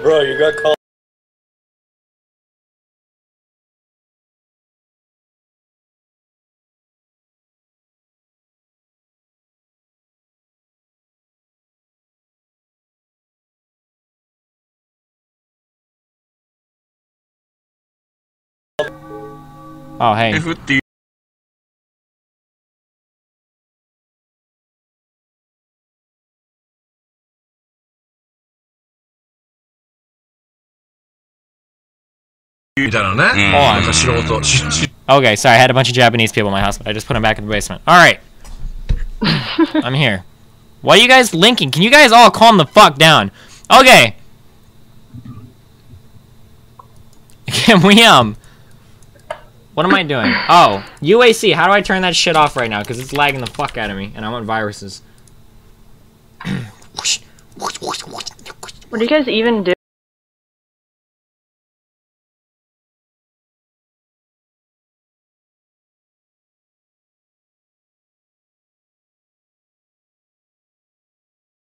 Bro, you got called. Oh, hey. Okay, sorry, I had a bunch of Japanese people in my house, but I just put them back in the basement. Alright. I'm here. What are you guys linking? Can you guys all calm the fuck down? Okay. Can we, what am I doing? Oh, UAC, how do I turn that shit off right now? Because it's lagging the fuck out of me, and I want viruses. What do you guys even do?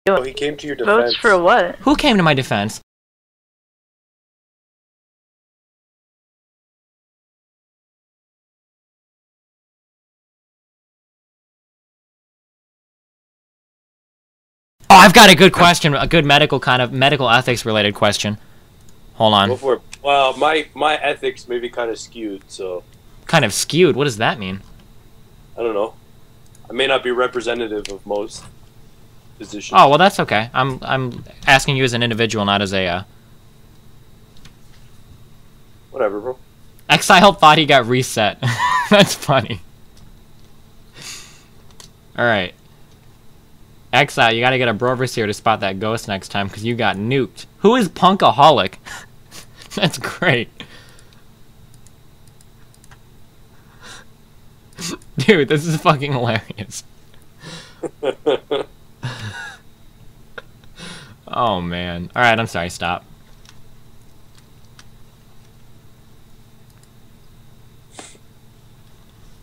Oh, he came to your defense. Votes for what? Who came to my defense? Oh, I've got a good question, a good medical ethics related question. Hold on. Go for it. Well, my ethics may be kind of skewed, so. Kind of skewed? What does that mean? I don't know. I may not be representative of most positions. Oh, well, that's okay. I'm asking you as an individual, not as a, Whatever, bro. Exile thought he got reset. That's funny. Alright. Exile, you gotta get a Brover's here to spot that ghost next time, because you got nuked. Who is Punkaholic? That's great. Dude, this is fucking hilarious. Oh, man. Alright, I'm sorry, stop.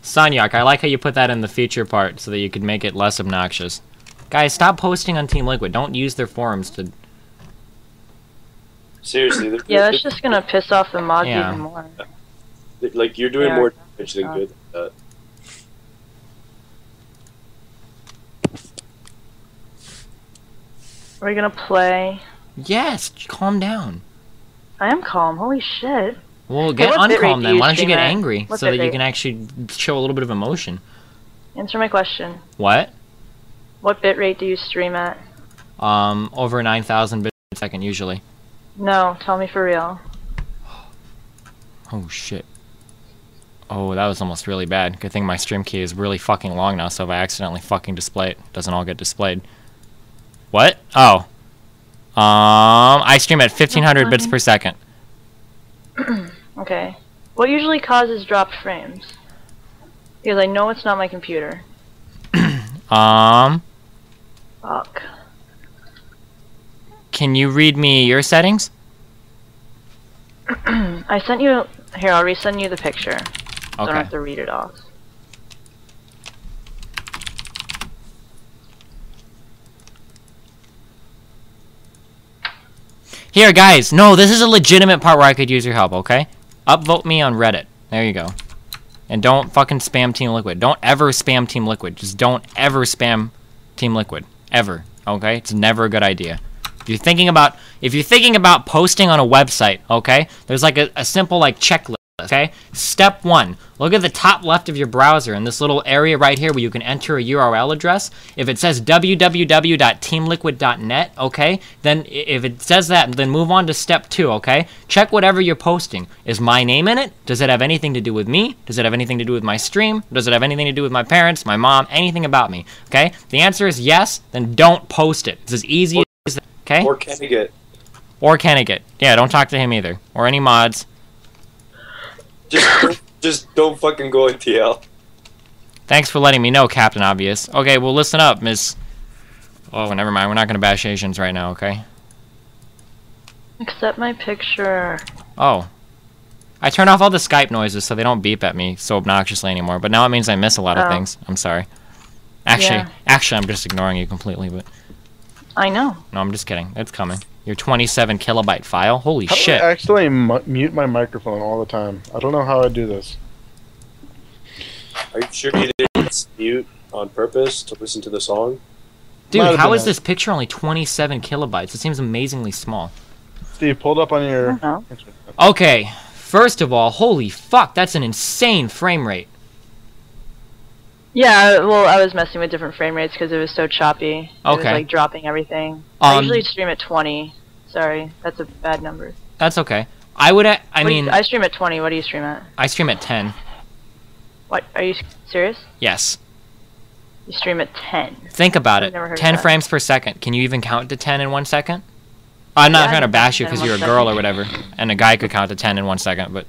Sanyak, I like how you put that in the feature part so that you could make it less obnoxious. Guys, stop posting on Team Liquid. Don't use their forums to... Seriously. Yeah, that's just gonna piss off the mods Yeah. even more. Like, you're doing Yeah. more damage than good at that. Are we gonna play? Yes, calm down. I am calm, holy shit. Well, Hey, get what bitrate uncalm do then. you Why don't you stream get at? angry What so that you bitrate? can actually show a little bit of emotion? Answer my question. What? What bitrate do you stream at? Over 9,000 bits a second usually. No, tell me for real. Oh shit. Oh, that was almost really bad. Good thing my stream key is really fucking long now, so if I accidentally fucking display it, it doesn't all get displayed. What? Oh. I stream at 1500 bits per second. Okay. What usually causes dropped frames? Because I know it's not my computer. Fuck. Can you read me your settings? I sent you... Here, I'll resend you the picture. Okay. Don't have to read it off. Here, guys. No, this is a legitimate part where I could use your help, okay? Upvote me on Reddit. There you go. And don't fucking spam Team Liquid. Don't ever spam Team Liquid. Just don't ever spam Team Liquid. Ever. Okay? It's never a good idea. If you're thinking about posting on a website, okay? There's like a simple like checklist, okay? Step 1. Look at the top left of your browser in this little area right here where you can enter a URL address. If it says www.teamliquid.net, okay? Then if it says that, then move on to step 2, okay? Check whatever you're posting. Is my name in it? Does it have anything to do with me? Does it have anything to do with my stream? Does it have anything to do with my parents, my mom, anything about me? Okay? If the answer is yes, then don't post it. It's as easy as that, okay? Or Kennegat. Or Kennegat. Yeah, don't talk to him either. Or any mods. Just don't fucking go in TL. Thanks for letting me know, Captain Obvious. Okay, well, listen up, Miss... Oh, never mind. We're not going to bash Asians right now, okay? Accept my picture. Oh. I turn off all the Skype noises so they don't beep at me so obnoxiously anymore, but now it means I miss a lot of things. I'm sorry. Actually, I'm just ignoring you completely, but... I know. No, I'm just kidding. It's coming. Your 27 kilobyte file? Holy shit. I actually mute my microphone all the time. I don't know how I do this. Are you sure you didn't mute on purpose to listen to the song? Dude, how is this picture only 27 kilobytes? It seems amazingly small. Steve, pulled up on your... Okay, first of all, holy fuck, that's an insane frame rate. Yeah, well, I was messing with different frame rates because it was so choppy. It was Okay. like dropping everything. I usually stream at 20. Sorry, that's a bad number. That's okay. I stream at 20. What do you stream at? I stream at 10. What? Are you serious? Yes. You stream at 10. Think about I've it. never heard 10 of that. frames per second. Can you even count to 10 in 1 second? I'm not trying to bash you because you're a girl or whatever, and a guy could count to 10 in 1 second, but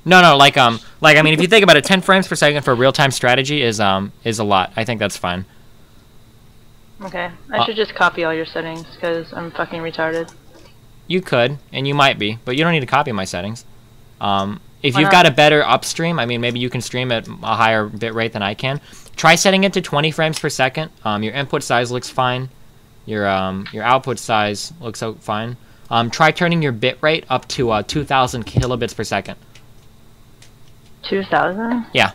no, I mean, if you think about it, 10 frames per second for real-time strategy is a lot. I think that's fine. Okay, I should just copy all your settings because I'm fucking retarded. You could, and you might be, but you don't need to copy my settings. If you've got a better upstream, I mean, maybe you can stream at a higher bit rate than I can. Try setting it to 20 frames per second. Your input size looks fine. Your output size looks fine. Try turning your bit rate up to 2,000 kilobits per second. 2,000? Yeah.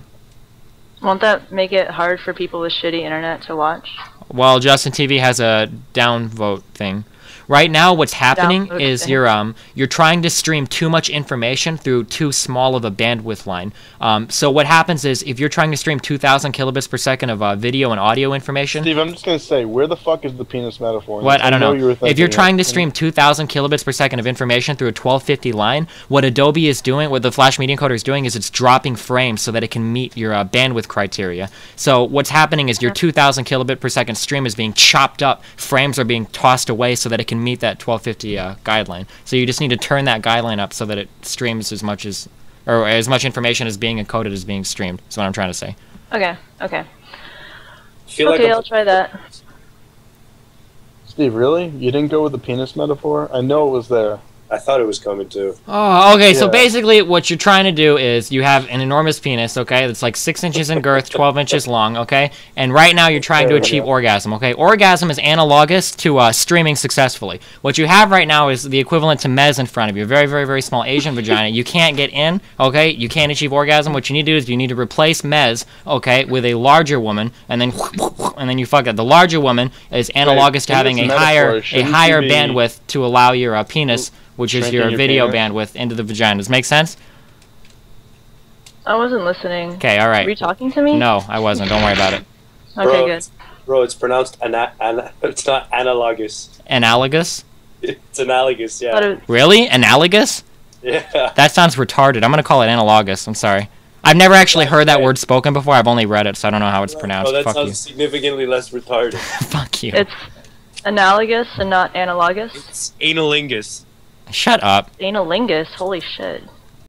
Won't that make it hard for people with shitty internet to watch? Well, Justin TV has a downvote thing. Right now, what's happening is you're trying to stream too much information through too small of a bandwidth line. So what happens is if you're trying to stream 2,000 kilobits per second of video and audio information... Steve, I'm just going to say, where the fuck is the penis metaphor? What? I don't know. If you're trying to stream 2,000 kilobits per second of information through a 1250 line, what Adobe is doing, what the Flash Media Encoder is doing is it's dropping frames so that it can meet your bandwidth criteria. So what's happening is your 2,000 kilobit per second stream is being chopped up. Frames are being tossed away so that it can meet that 1250 guideline. So you just need to turn that guideline up so that it streams as much information as being encoded as being streamed. That's what I'm trying to say. Okay. I'll try that. Steve, really? You didn't go with the penis metaphor? I know it was there. I thought it was coming too. Oh, okay. Yeah. So basically, what you're trying to do is you have an enormous penis, okay? That's like 6 inches in girth, 12 inches long, okay? And right now you're trying to achieve orgasm, okay? Orgasm is analogous to streaming successfully. What you have right now is the equivalent to Mez in front of you, a very, very, very small Asian vagina. You can't get in, okay? You can't achieve orgasm. What you need to do is you need to replace Mez, okay, with a larger woman, and then you fuck it. The larger woman is analogous to having a higher bandwidth to allow your penis, which is your video bandwidth, into the vagina. Does it make sense? I wasn't listening. Okay, alright. Were you talking to me? No, I wasn't. Don't worry about it. Okay, good. Bro, it's pronounced it's not analogous. Analogous? It's analogous, yeah. Really? Analogous? Yeah. That sounds retarded. I'm going to call it analogous. I'm sorry. I've never actually heard that word spoken before. I've only read it, so I don't know how it's pronounced. Oh, that Fuck sounds you. significantly less retarded. Fuck you. analogous and not analogous? It's analingus. Shut up. Analingus, holy shit.